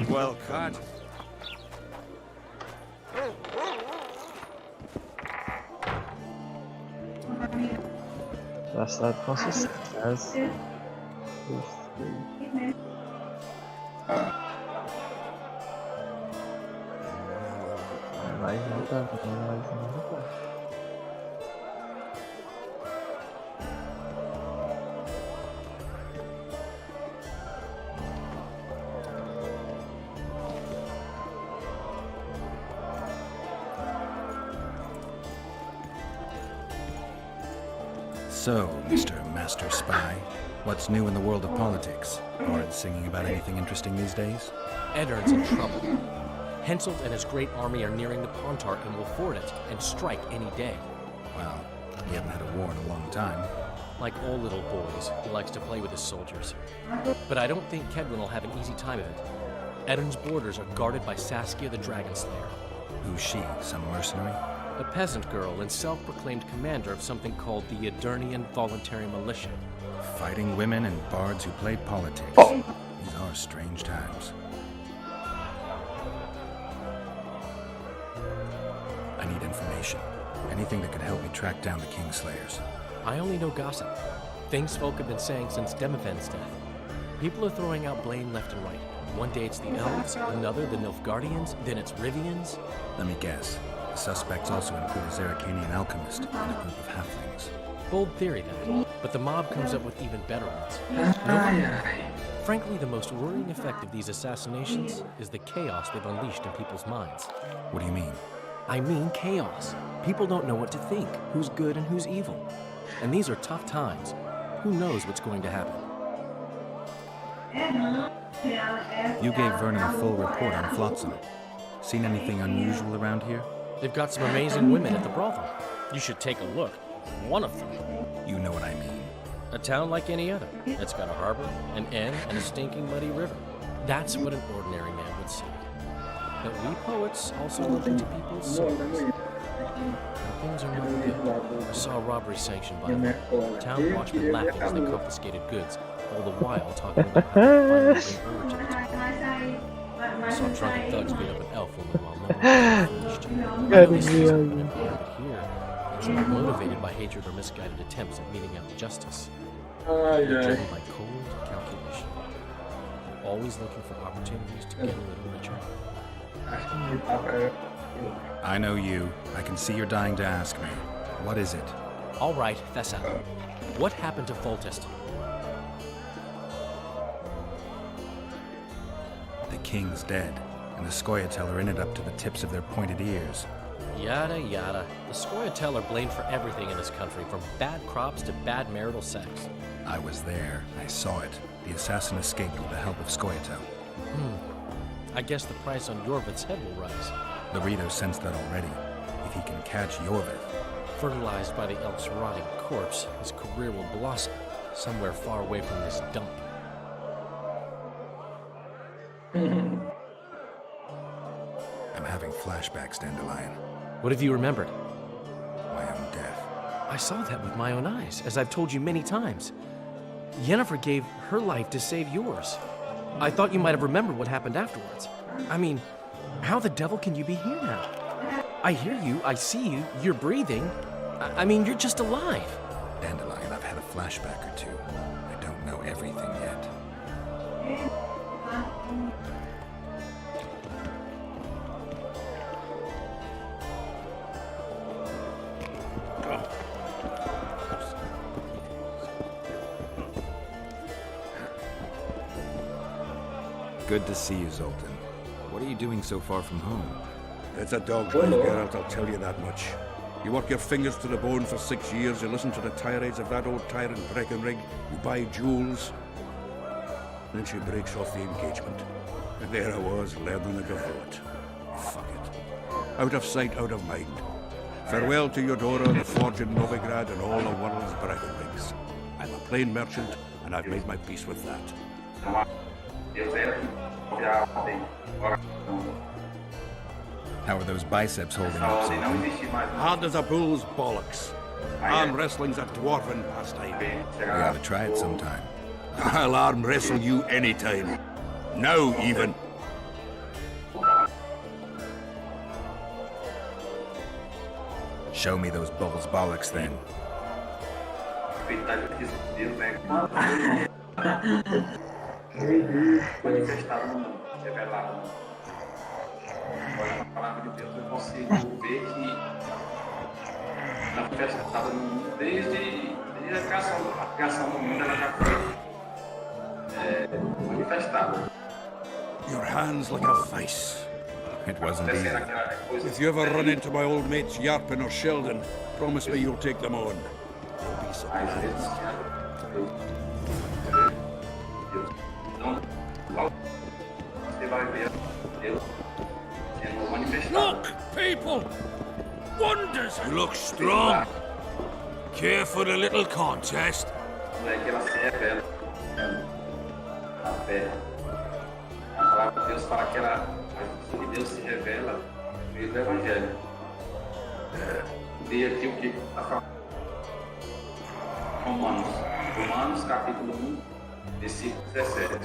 Well cut. Bastante com sucesso. Mais nada, mais nada. So, Mr. Master Spy, what's new in the world of politics? Bard singing about anything interesting these days? Eddard's in trouble. Henselt and his great army are nearing the Pontarch and will ford it and strike any day. Well, we haven't had a war in a long time. Like all little boys, he likes to play with his soldiers. But I don't think Kedwin will have an easy time of it. Eddard's borders are guarded by Saskia the Dragon Slayer. Who's she? Some mercenary? A peasant girl and self-proclaimed commander of something called the Edirnian Voluntary Militia. Fighting women and bards who play politics. These are strange times. I need information. Anything that could help me track down the Kingslayers. I only know gossip. Things folk have been saying since Demophen's death. People are throwing out blame left and right. One day it's the Elves, another the Nilfgaardians, then it's Rivians. Let me guess. The suspects also include a Zerrikanian alchemist and a group of halflings. Bold theory, that. But the mob comes up with even better ones. Frankly, the most worrying effect of these assassinations is the chaos they've unleashed in people's minds. What do you mean? I mean chaos. People don't know what to think, who's good and who's evil. And these are tough times. Who knows what's going to happen? You gave Vernon a full report on Flotsam. Seen anything unusual around here? They've got some amazing women at the brothel. You should take a look. One of them. You know what I mean. A town like any other. It's got a harbor, an inn, and a stinking muddy river. That's what an ordinary man would see. But we poets also look into people's souls. And things are not good. I saw a robbery sanctioned by them. Town watchmen laughing as they confiscated goods, all the while talking about how they finally bring order to the town. I saw drunken thugs beat up an elf woman while no one was finished. I know these things haven't been here, but here, it's not motivated by hatred or misguided attempts at meting out justice. They're driven by cold calculation. They're always looking for opportunities to get a little richer. I know you. I can see you're dying to ask me. What is it? All right, Thessa. What happened to Foltest? The king's dead, and the Scoia'tael are in it up to the tips of their pointed ears. Yada yada. The Scoia'tael are blamed for everything in this country, from bad crops to bad marital sex. I was there. I saw it. The assassin escaped with the help of Scoia'tael. I guess the price on Yorvith's head will rise. Loredo sensed that already. If he can catch Yorvith... Fertilized by the elk's rotting corpse, his career will blossom somewhere far away from this dump. I'm having flashbacks, Dandelion. What have you remembered? My own death. I saw that with my own eyes, as I've told you many times. Yennefer gave her life to save yours. I thought you might have remembered what happened afterwards. I mean, how the devil can you be here now? I hear you, I see you, you're breathing. I mean, you're just alive. Dandelion, I've had a flashback or two. I don't know everything yet. Good to see you, Zoltan. What are you doing so far from home? It's a dog's life, Geralt, I'll tell you that much. You work your fingers to the bone for 6 years, you listen to the tirades of that old tyrant Breckenrig, you buy jewels. Then she breaks off the engagement. And there I was, learning the gavotte. Fuck it. Out of sight, out of mind. Farewell to Eudora, the forge in Novigrad, and all the world's Breckenrigs. I'm a plain merchant, and I've made my peace with that. How are those biceps holding up, Zoltan? Hard as a bull's bollocks. Arm wrestling's a dwarven pastime. We ought to try it sometime. I'll arm wrestle you anytime. Now, even. Show me those bull's bollocks, then. A palavra de Deus, eu consigo ver que na manifestada no mundo, desde a criação do mundo, ela já foi manifestada. Your hand's like a vice. It wasn't easy. If you ever run into my old mates Yarpin or Sheldon, promise me you'll take them on. You'll be surprised. Look, people! Wonders! You look strong. Care for the little contest? Ela se revela na fé. A palavra de Deus fala que a justiça de Deus se revela no meio do Evangelho. Leia aqui o que está falando. Romanos, capítulo 1, versículo 17.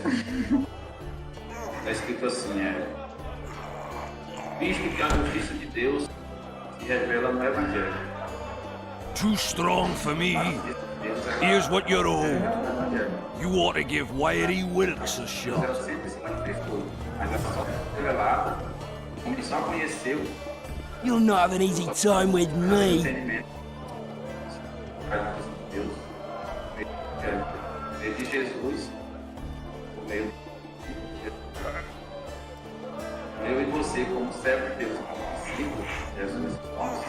Está escrito assim, visto que a justiça de Deus se revela no Evangelho. Too strong for me. Here's what you're owed. You ought to give Wiry Wilkes a shot. You'll not have an easy time with me. De Jesus, o meio eu e você, como servo de Deus, como discípulo de Jesus, nosso,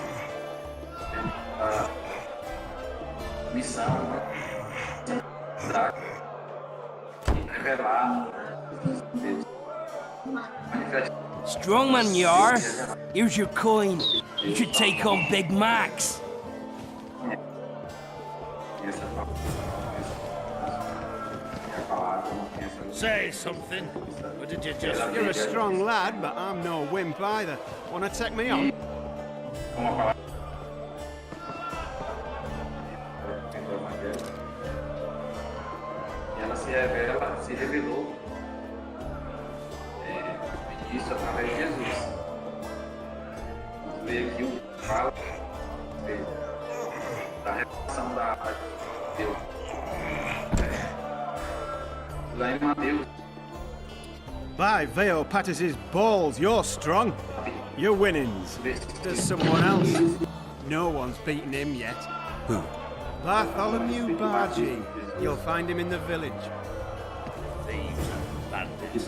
a missão da revelar Deus. Strong man you are. Here's your coin. You should take on Big Max. Say something. Or did you just... You're a strong lad, but I'm no wimp either. Wanna take me on? Ela se revelou isso através de Jesus. Vamos ver aqui o fala da revelação da Deus. Lá em Mateus. By Veo Patis's balls, you're strong. Your winnings. There's someone else. No one's beaten him yet. Who? Bartholomew Bargy. You'll find him in the village. Thieves and bandits.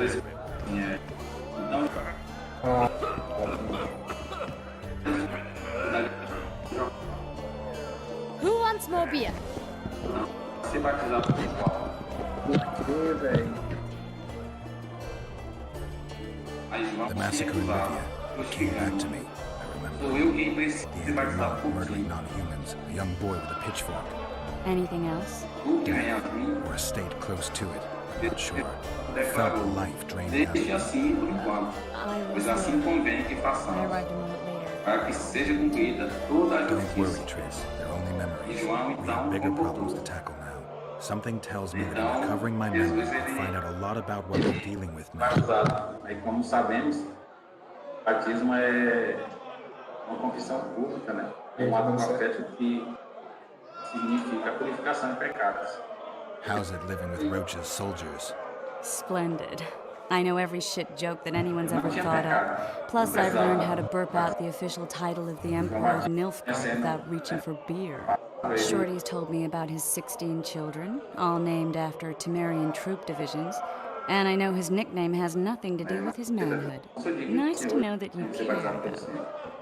Who wants more beer? Ser batizado por igual. The massacre in Libya, it came back to me. I remember. The mob murdering non-humans, a young boy with a pitchfork. Anything else? Death, or a state close to it. I'm not sure. I felt the life drained out of me. I arrived a moment later. Don't worry, Triss. They're only memories. We have bigger problems to tackle now. Something tells me that in recovering my memory, I'll find out a lot about what we're dealing with now. Aí, como sabemos, o batismo é uma confissão pública, né? É um ato profético que significa a purificação de pecados. How's it living with Roach's soldiers? Splendid. I know every shit joke that anyone's ever thought up. Plus, I've learned how to burp out the official title of the Emperor of Nilfgaard without reaching for beer. Shorty's told me about his 16 children, all named after Temerian troop divisions, and I know his nickname has nothing to do with his manhood. Nice to know that you care, though.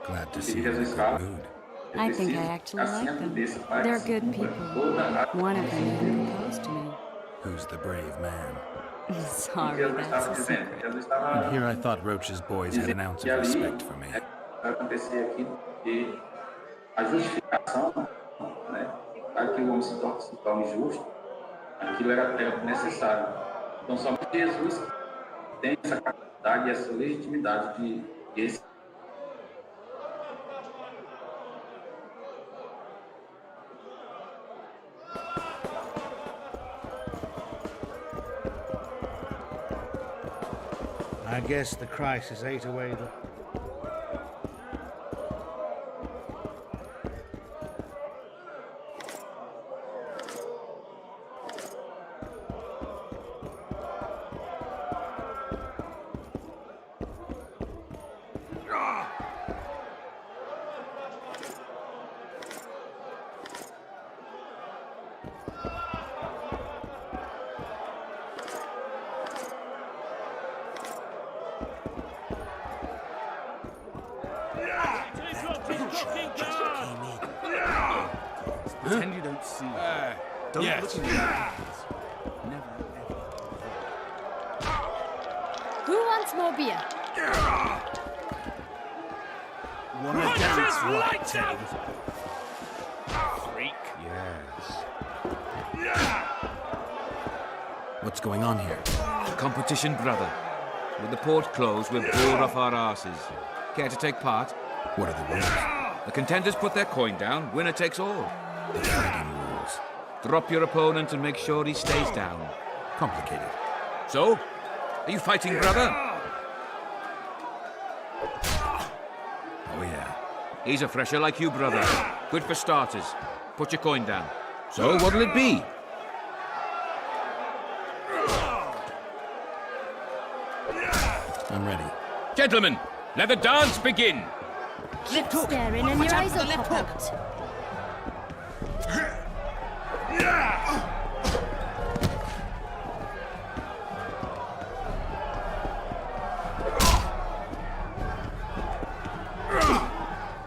Glad to see you in a good mood. I think I actually like them. They're good people. One of them even proposed to me. Who's the brave man? Sorry, that's a secret. And here I thought Roach's boys had an ounce of respect for me. A justificação, né, para que o homem se torne justo, aquilo era necessário. Então, somente Jesus tem essa capacidade e essa legitimidade de esse. I guess the crisis ate away the... Pretend you don't see. Don't yes. look in your eyes. Never, ever. Who wants more beer? Wanna dance right, Ted? Freak. Yes. What's going on here? Competition, brother. With the port closed, we're bored off our asses. Care to take part? What are the rules? The contenders put their coin down, winner takes all. The fighting rules. Drop your opponent and make sure he stays down. Complicated. So? Are you fighting, brother? Oh, yeah. He's a fresher like you, brother. Good for starters. Put your coin down. So, what'll it be? I'm ready. Gentlemen, let the dance begin. Lip staring and your eyes will pop out.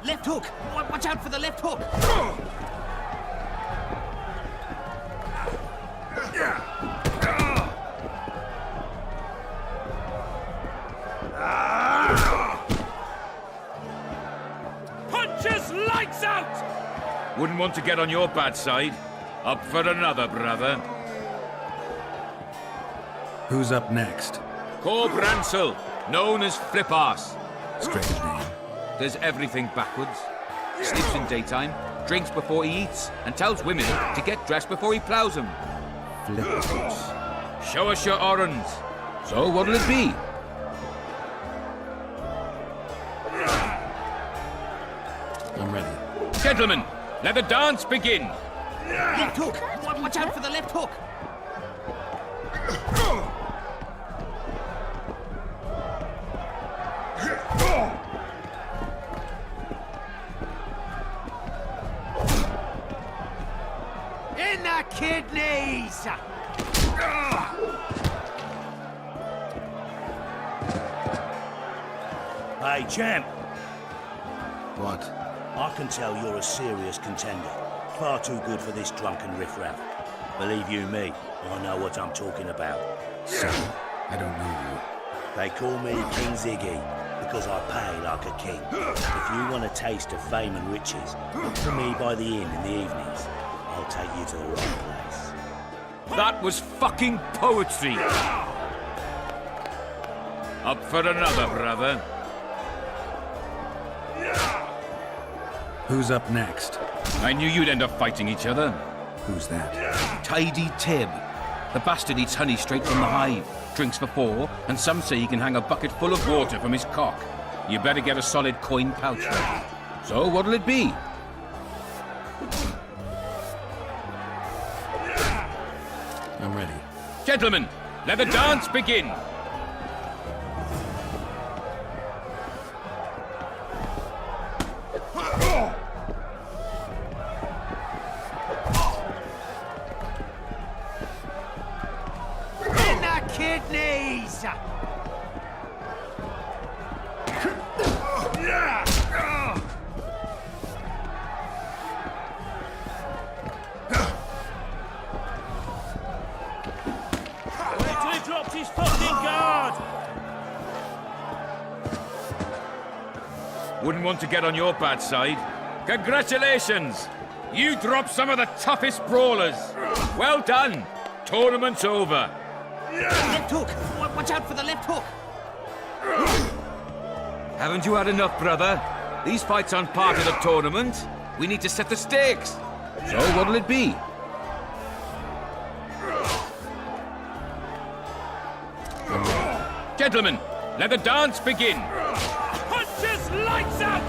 Left hook! Watch out for the left hook! Punches lights out! Wouldn't want to get on your bad side. Up for another, brother. Who's up next? Corb Ransel, known as Flip-Arse. Strange name. Does everything backwards. Sleeps in daytime, drinks before he eats, and tells women to get dressed before he plows them. Flip-Arse. Show us your orange. So what'll it be? I'm ready. Gentlemen, let the dance begin. Left hook! Watch out for the left hook! In the kidneys! Hey, champ. What? I can tell you're a serious contender. Far too good for this drunken riffraff. Believe you me, I know what I'm talking about. So, I don't know you. They call me King Ziggy because I pay like a king. If you want a taste of fame and riches, look for me by the inn in the evenings. I'll take you to the right place. That was fucking poetry. Up for another, brother. Who's up next? I knew you'd end up fighting each other. Who's that? Tidy Tib. The bastard eats honey straight from the hive, drinks for 4, and some say he can hang a bucket full of water from his cock. You better get a solid coin pouch. So what'll it be? I'm ready. Gentlemen, let the dance begin. In the kidneys! Wait till he drops his fucking guard! Wouldn't want to get on your bad side. Congratulations! You dropped some of the toughest brawlers. Well done. Tournament's over. Left hook! Watch out for the left hook! Haven't you had enough, brother? These fights aren't part of the tournament. We need to set the stakes. So what'll it be? Gentlemen, let the dance begin. Punches lights out!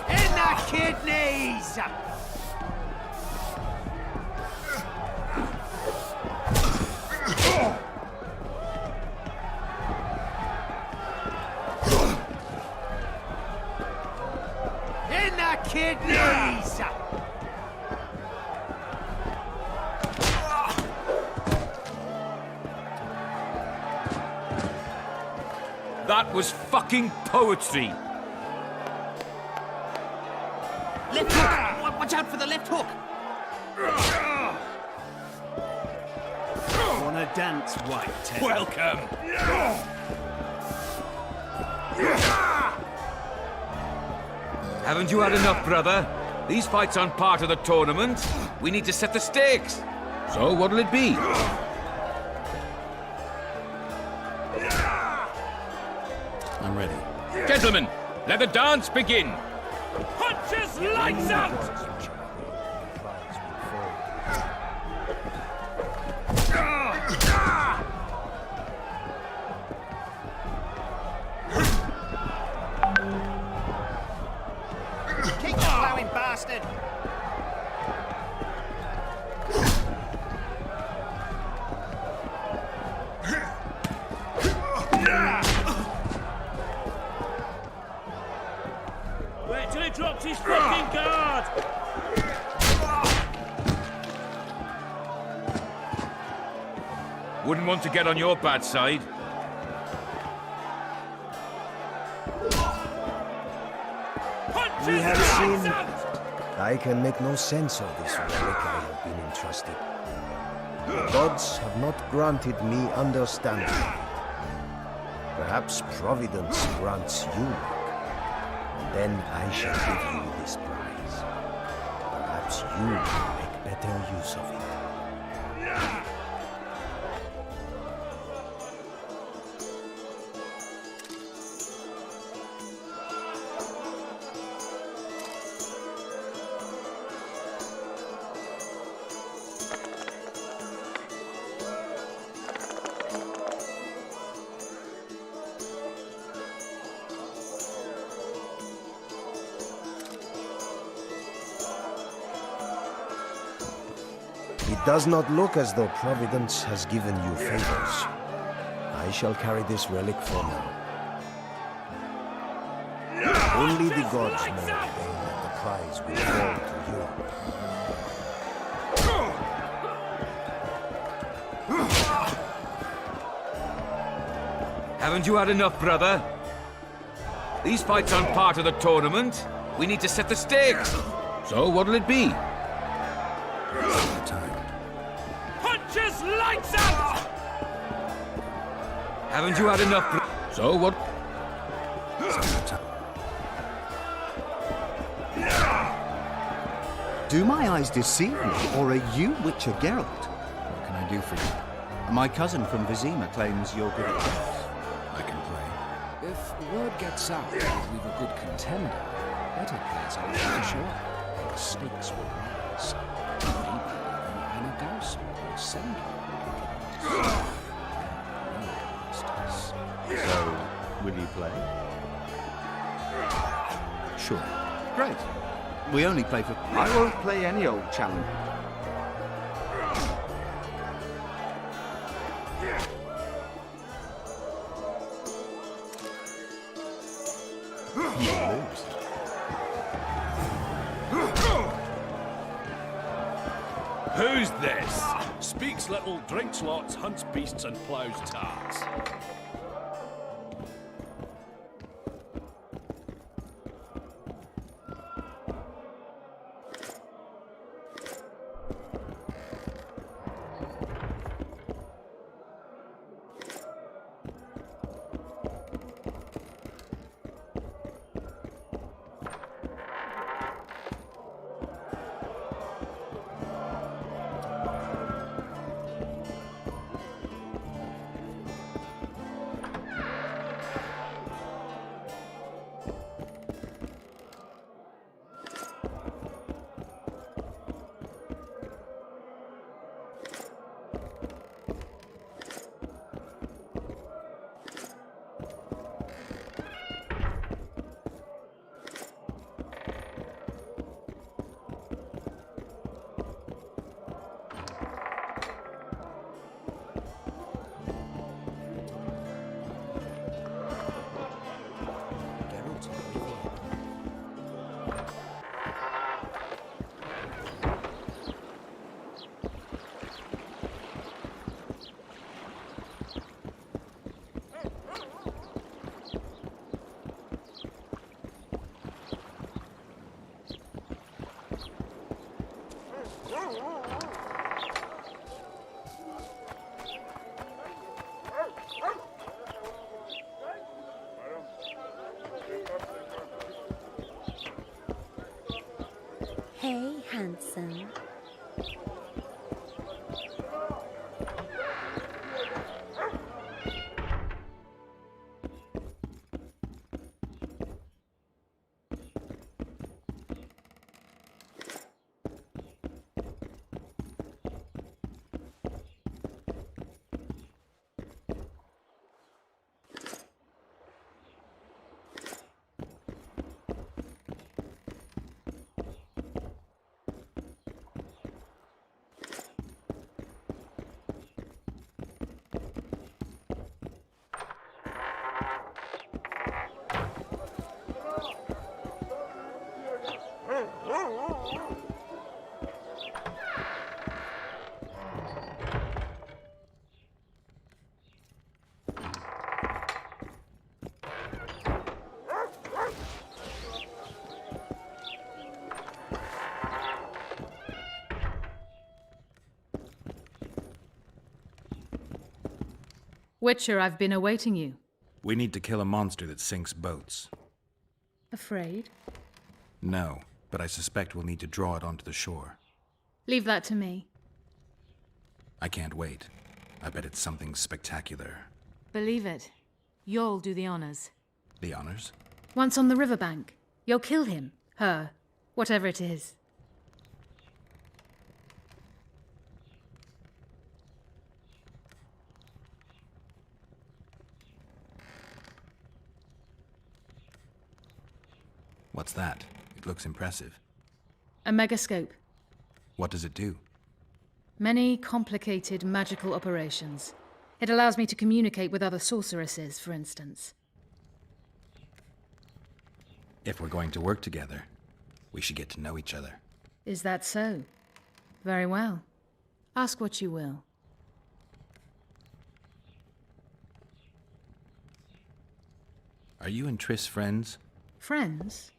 In the kidneys! In the kidneys! That was fucking poetry. Left hook! Watch out for the left hook! Wanna dance, white tail? Welcome. Haven't you had enough, brother? These fights aren't part of the tournament. We need to set the stakes. So what'll it be? I'm ready. Gentlemen, let the dance begin. Punches lights out! Keep the plowing, bastard! Wait till he drops his fucking guard! Wouldn't want to get on your bad side. We have seen... I can make no sense of this relic I have been entrusted. The gods have not granted me understanding. Perhaps Providence grants you luck. And then I shall give you this prize. Perhaps you will make better use of it. It does not look as though Providence has given you favors. I shall carry this relic for now. Only the gods know that the prize will fall to you. Haven't you had enough, brother? These fights aren't part of the tournament. We need to set the stakes. So what'll it be? Punches lights out! Haven't you had enough? So what? Do my eyes deceive me, or are you Witcher Geralt? What can I do for you? My cousin from Vizima claims you're good at chess. I can play. If word gets out that we've a good contender, better players are likely to show up, and the stakes will rise. Maybe even Anna Garson will send So, will you play? Sure. Great. We only play for... I won't play any old challenge. Who's this? Speaks little, drinks lots, hunts beasts and ploughs tarts. Hey, handsome. Witcher, I've been awaiting you. We need to kill a monster that sinks boats. Afraid? No, but I suspect we'll need to draw it onto the shore. Leave that to me. I can't wait. I bet it's something spectacular. Believe it. You'll do the honors. The honors? Once on the riverbank, you'll kill him, her, whatever it is. What's that? It looks impressive. A megascope. What does it do? Many complicated magical operations. It allows me to communicate with other sorceresses, for instance. If we're going to work together, we should get to know each other. Is that so? Very well. Ask what you will. Are you and Triss friends? Friends?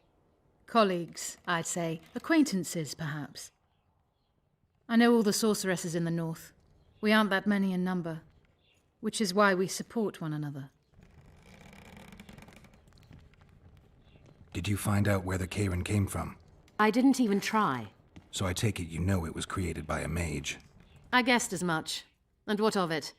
Colleagues, I'd say. Acquaintances, perhaps. I know all the sorceresses in the north. We aren't that many in number, which is why we support one another. Did you find out where the Karen came from? I didn't even try. So I take it you know it was created by a mage. I guessed as much. And what of it?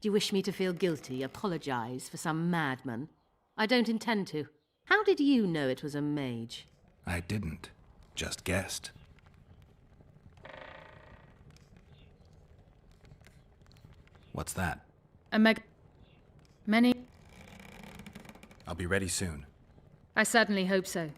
Do you wish me to feel guilty, apologize for some madman? I don't intend to. How did you know it was a mage? I didn't. Just guessed. What's that? Many... I'll be ready soon. I certainly hope so.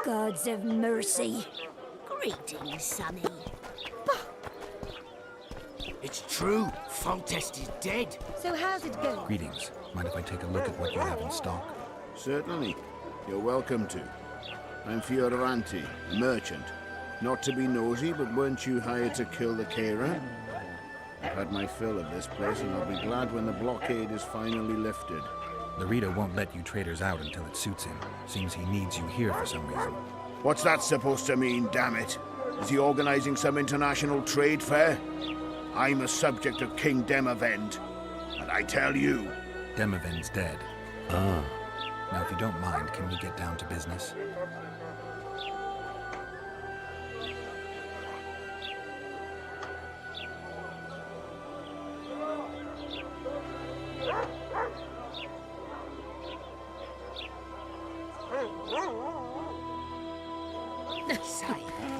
Gods of mercy. Greetings, Sonny. It's true. Foltest is dead. So how's it going? Greetings. Mind if I take a look at what you have in stock? Certainly. You're welcome to. I'm Fioravanti, a merchant. Not to be nosy, but weren't you hired to kill the Karen? I've had my fill of this place, and I'll be glad when the blockade is finally lifted. Larita won't let you traders out until it suits him. Seems he needs you here for some reason. What's that supposed to mean, damn it? Is he organizing some international trade fair? I'm a subject of King Demavend, and I tell you... Demavend's dead. Ah. Now, if you don't mind, can we get down to business?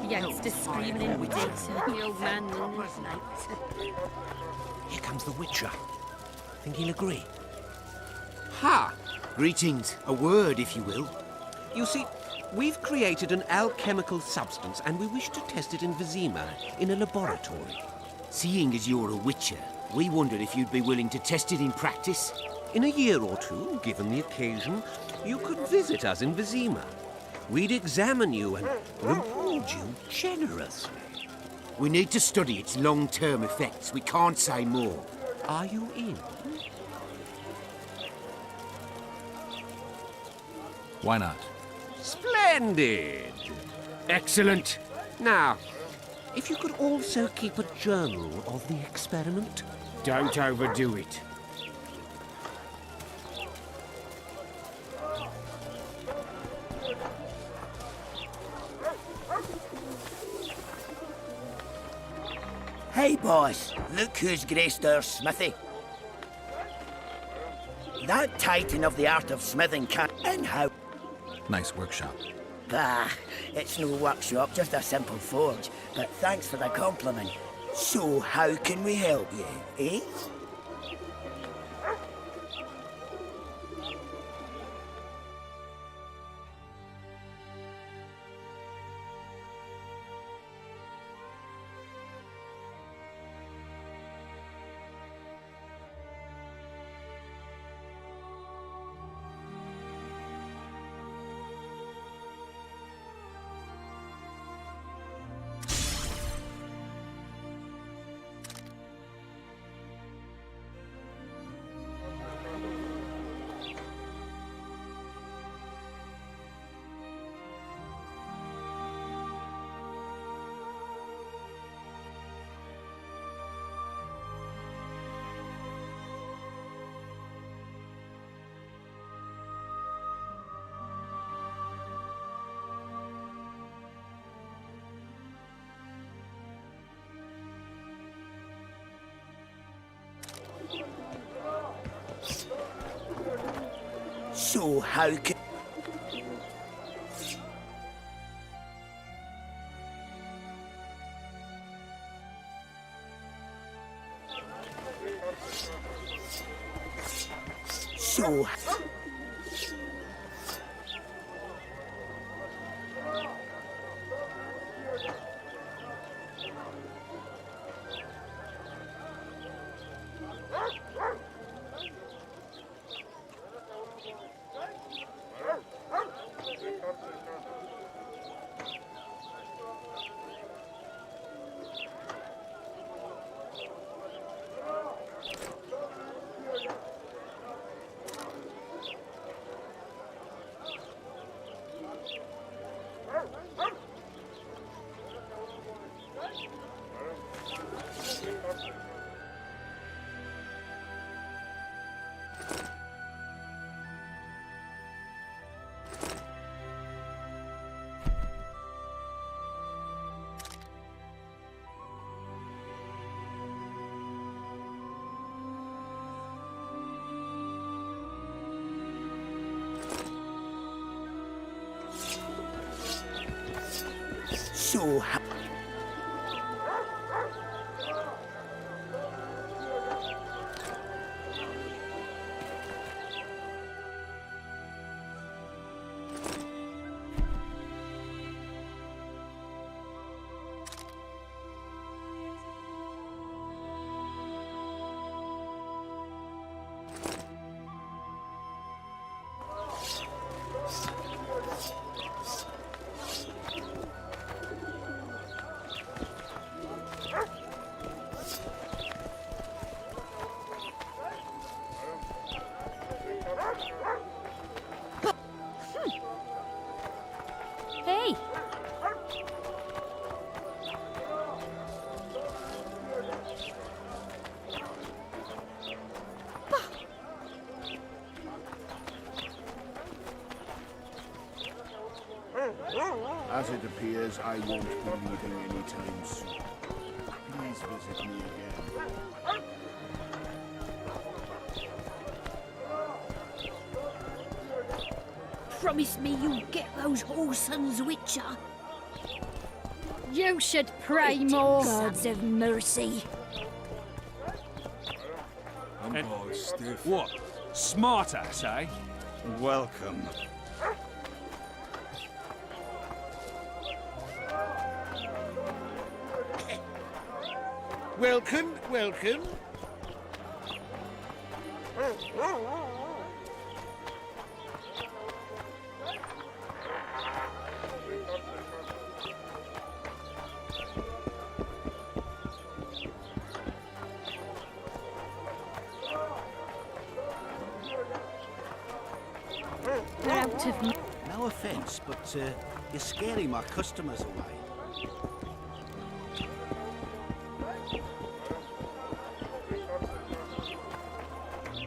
Youngster screaming in the the old man in his night. Here comes the Witcher. Think he'll agree? Ha! Greetings. A word, if you will. You see, we've created an alchemical substance and we wish to test it in Vizima, in a laboratory. Seeing as you're a Witcher, we wondered if you'd be willing to test it in practice. In a year or two, given the occasion, you could visit us in Vizima. We'd examine you and reward you generously. We need to study its long-term effects. We can't say more. Are you in? Why not? Splendid! Excellent. Now, if you could also keep a journal of the experiment. Don't overdo it. Hey, boss. Look who's graced our smithy. That titan of the art of smithing can... And how... Nice workshop. Bah, it's no workshop, just a simple forge. But thanks for the compliment. So, how can we help you, eh? So, how can... So... So how... Hey! As it appears, I won't be leaving anytime soon. Please visit me again. Promise me you'll get those whoresons Witcher. You should pray more. Gods of mercy. Stiff. What? Smart ass, eh? Welcome. Welcome, welcome. We're out of... No offence, but you're scaring my customers away.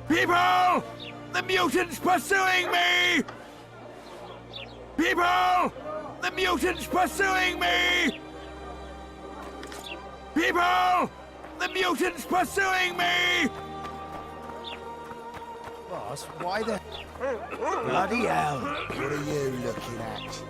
People! The mutant's pursuing me! People! The mutant's pursuing me! People! The mutant's pursuing me! Boss, why the... Bloody hell! What are you looking at?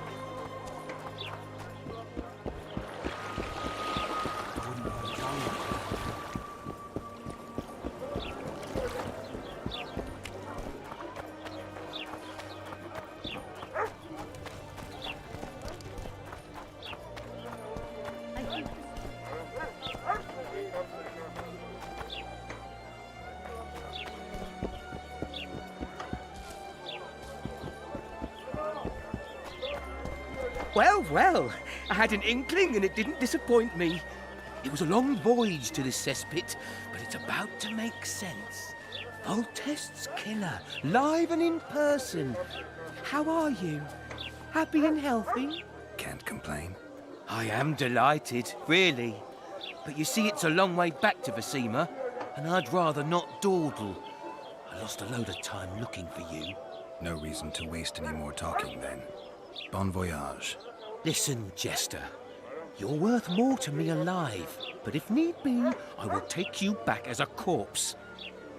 Well, well, I had an inkling and it didn't disappoint me. It was a long voyage to this cesspit, but it's about to make sense. Voltest's killer, live and in person. How are you? Happy and healthy? Can't complain. I am delighted, really. But you see, it's a long way back to Vecima, and I'd rather not dawdle. I lost a load of time looking for you. No reason to waste any more talking, then. Bon voyage. Listen, Jester. You're worth more to me alive, but if need be, I will take you back as a corpse.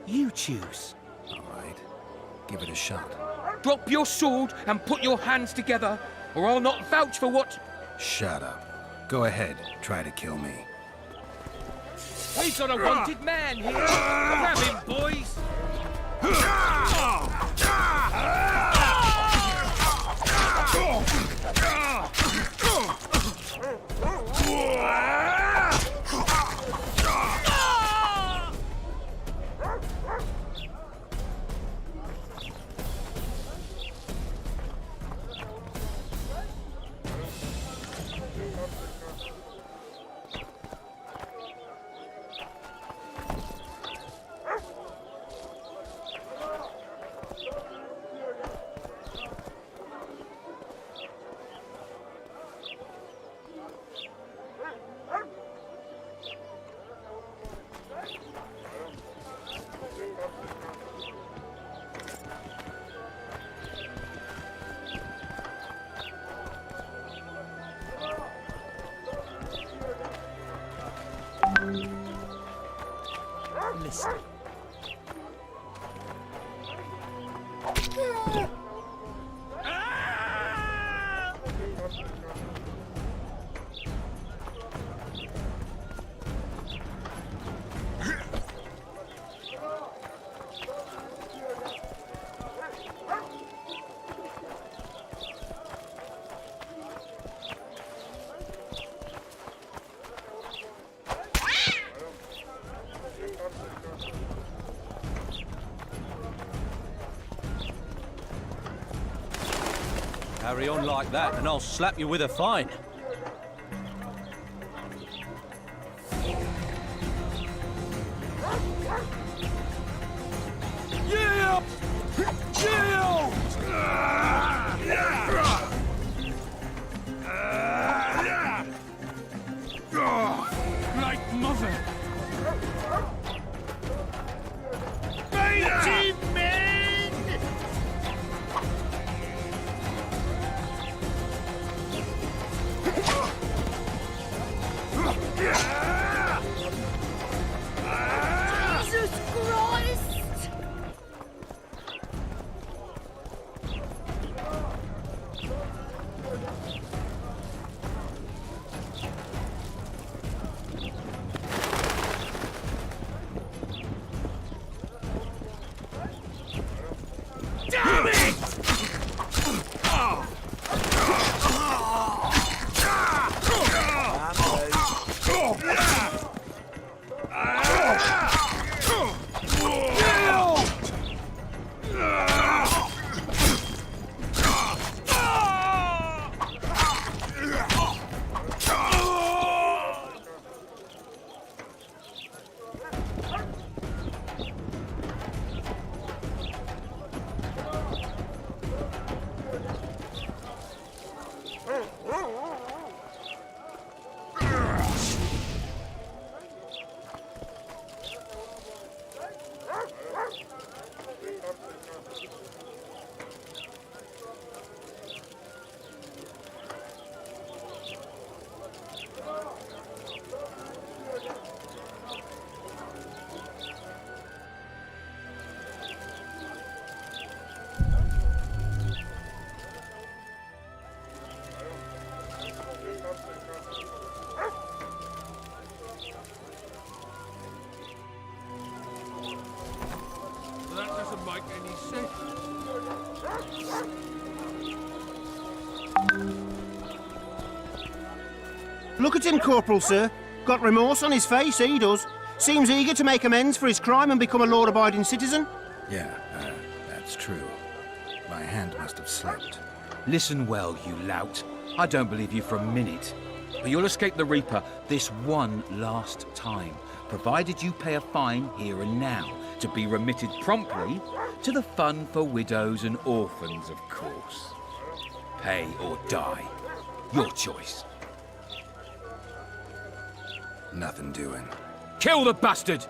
You choose. All right. Give it a shot. Drop your sword and put your hands together, or I'll not vouch for what... Shut up. Go ahead. Try to kill me. We've got a wanted man here. Grab him, boys. Listen. Carry on like that, and I'll slap you with a fine. Yeah! Yeah! Like mother! Mighty men! Jesus Christ! Damn it! That doesn't make any sense. Look at him, Corporal, sir. Got remorse on his face, he does. Seems eager to make amends for his crime and become a law-abiding citizen. Yeah, that's true. My hand must have slipped. Listen well, you lout. I don't believe you for a minute. But you'll escape the Reaper this one last time, provided you pay a fine here and now, to be remitted promptly to the Fund for Widows and Orphans, of course. Pay or die. Your choice. Nothing doing. Kill the bastard!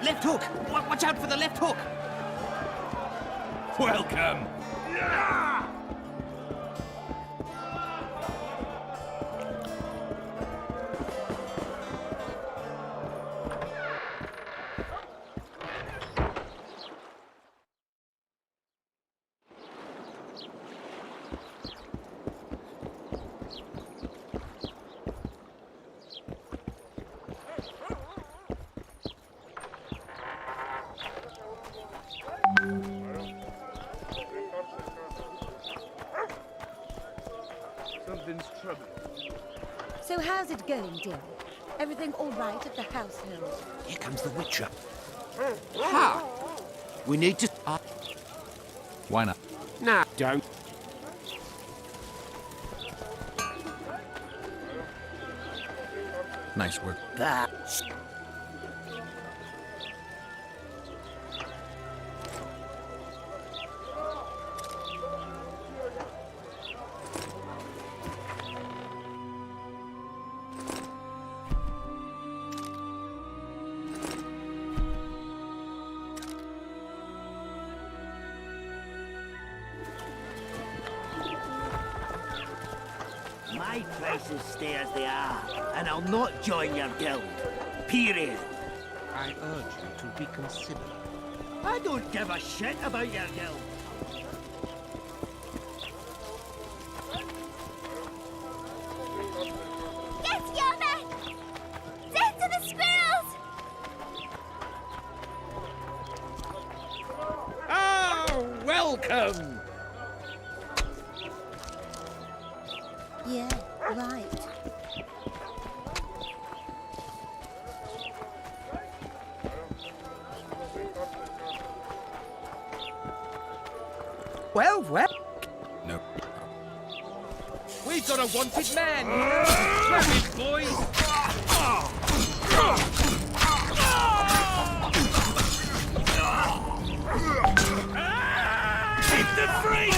Left hook! Watch out for the left hook! Welcome! Something's troubling. So how's it going, dear? Everything all right at the household? Here comes the Witcher. Ha! We need to... Why not? Nah, don't. Nice work. That's... My prices stay as they are, and I'll not join your guild. Period. I urge you to reconsider. I don't give a shit about your guild. Get your men! welcome! Yeah, right. Well. No. We've got a wanted man here! Grab him, boys! Keep them free!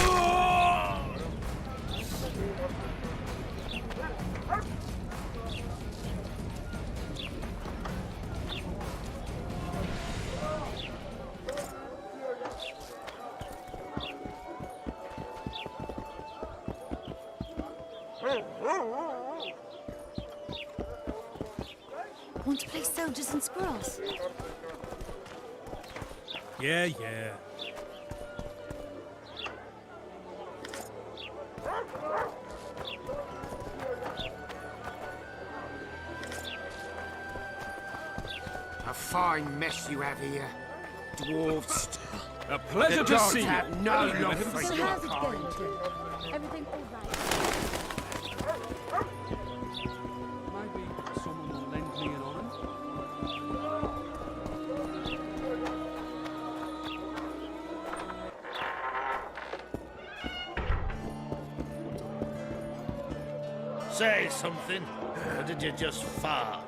Want to play soldiers and squirrels? Yeah. A fine mess you have here, dwarves. A pleasure to see you. Have no love for So your how's it kind. going? Everything all right? Maybe someone will lend me an arm. Say something, or did you just fart?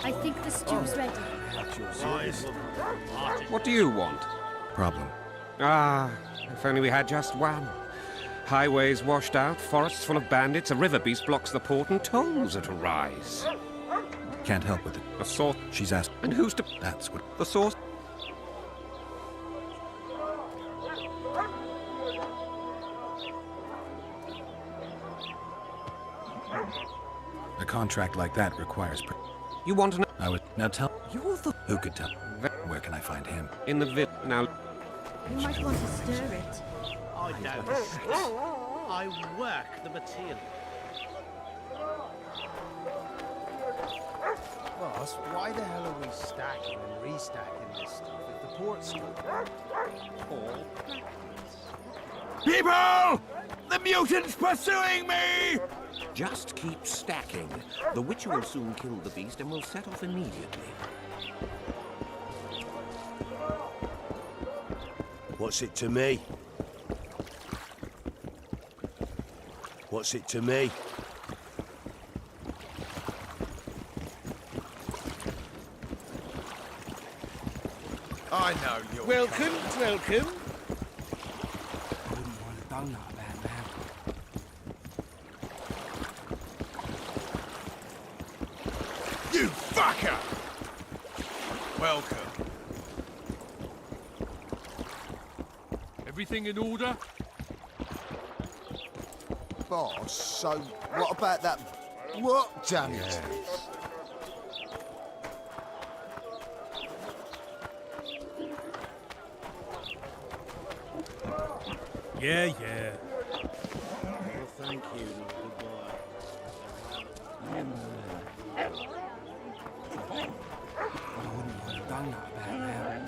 I think the stew's ready. What do you want? Problem. If only we had just one. Highways washed out, forests full of bandits, a river beast blocks the port, and tolls are to rise. Can't help with it. The source. She's asked. And who's to. That's what. The source. A contract like that requires. You want to know? I would. Now tell. You're the. Who could tell? Where can I find him? In the vid. Now. You might want to stir it. I don't. I work the material. Boss, why the hell are we stacking and restacking this stuff if the port's still full? People! The mutant's pursuing me! Just keep stacking. The Witcher will soon kill the beast and will set off immediately. What's it to me? What's it to me? I know you're. Welcome. I wouldn't want to done like that now. You fucker! Welcome. Everything in order? Boss, so what about that? What damage? Yeah. Well, thank you. Goodbye. I wouldn't want to done like that now.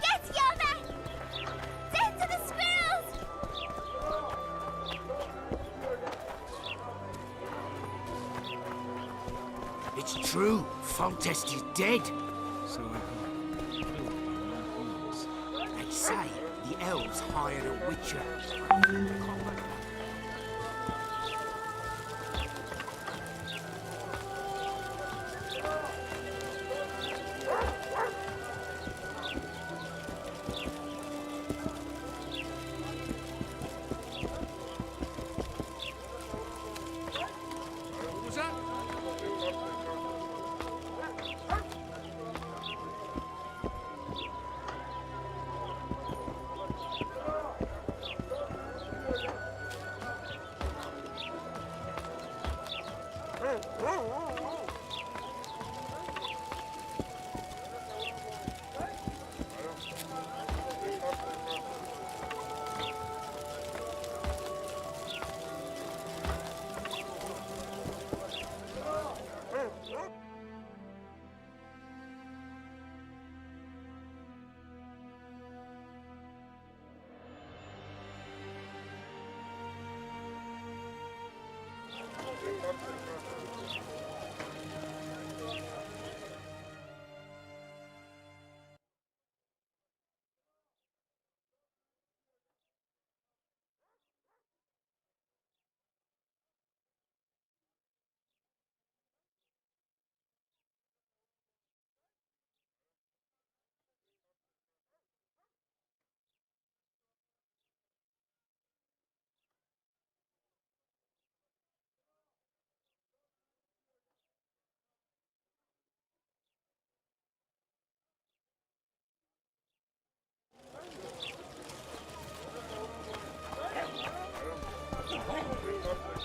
Get your men! Into the true? Foltest is dead. So I heard. Killed by my fools. They say the elves hired a witcher. What was that?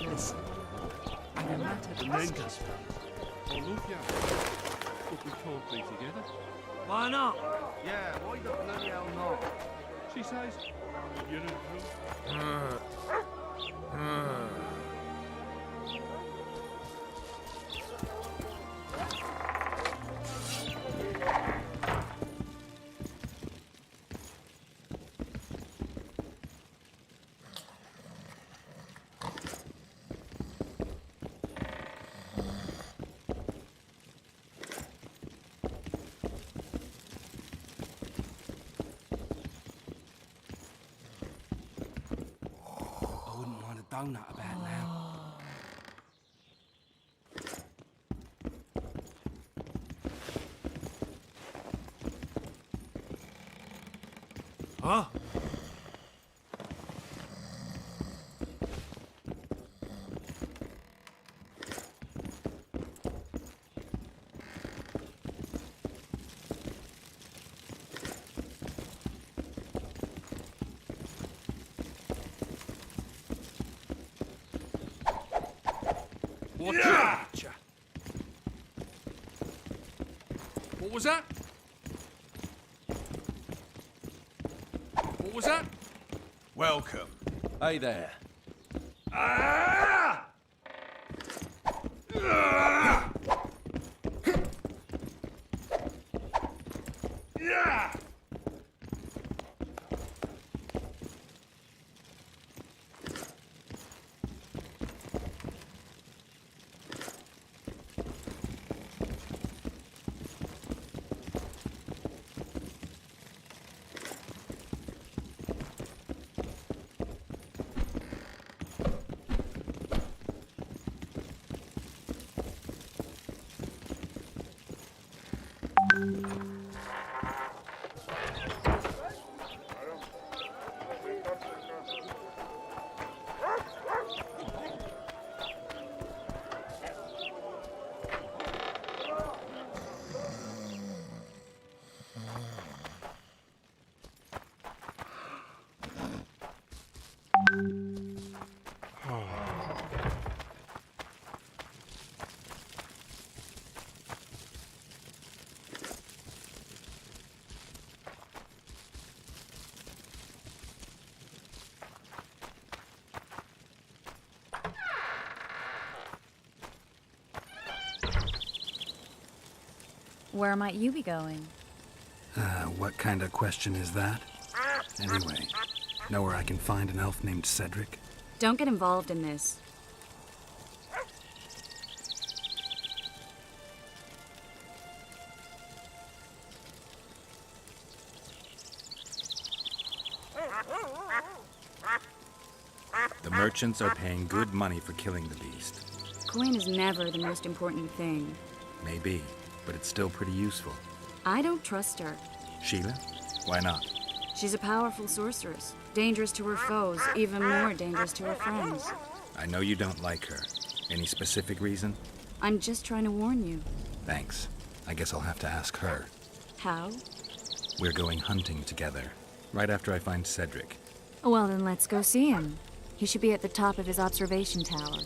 Listen, I'm a matter to discuss. Olufia, but we can't be together. Why not? Yeah, why the bloody hell not? She says, you're in trouble. I wouldn't mind a donut about now. Huh? Gotcha. What was that? What was that? Welcome. Hey there. Ah! Ah! Yeah! Where might you be going? What kind of question is that? Anyway, know where I can find an elf named Cedric? Don't get involved in this. The merchants are paying good money for killing the beast. Coin is never the most important thing. Maybe, but it's still pretty useful. I don't trust her. Sheila? Why not? She's a powerful sorceress. Dangerous to her foes, even more dangerous to her friends. I know you don't like her. Any specific reason? I'm just trying to warn you. Thanks. I guess I'll have to ask her. How? We're going hunting together, right after I find Cedric. Well, then let's go see him. He should be at the top of his observation tower.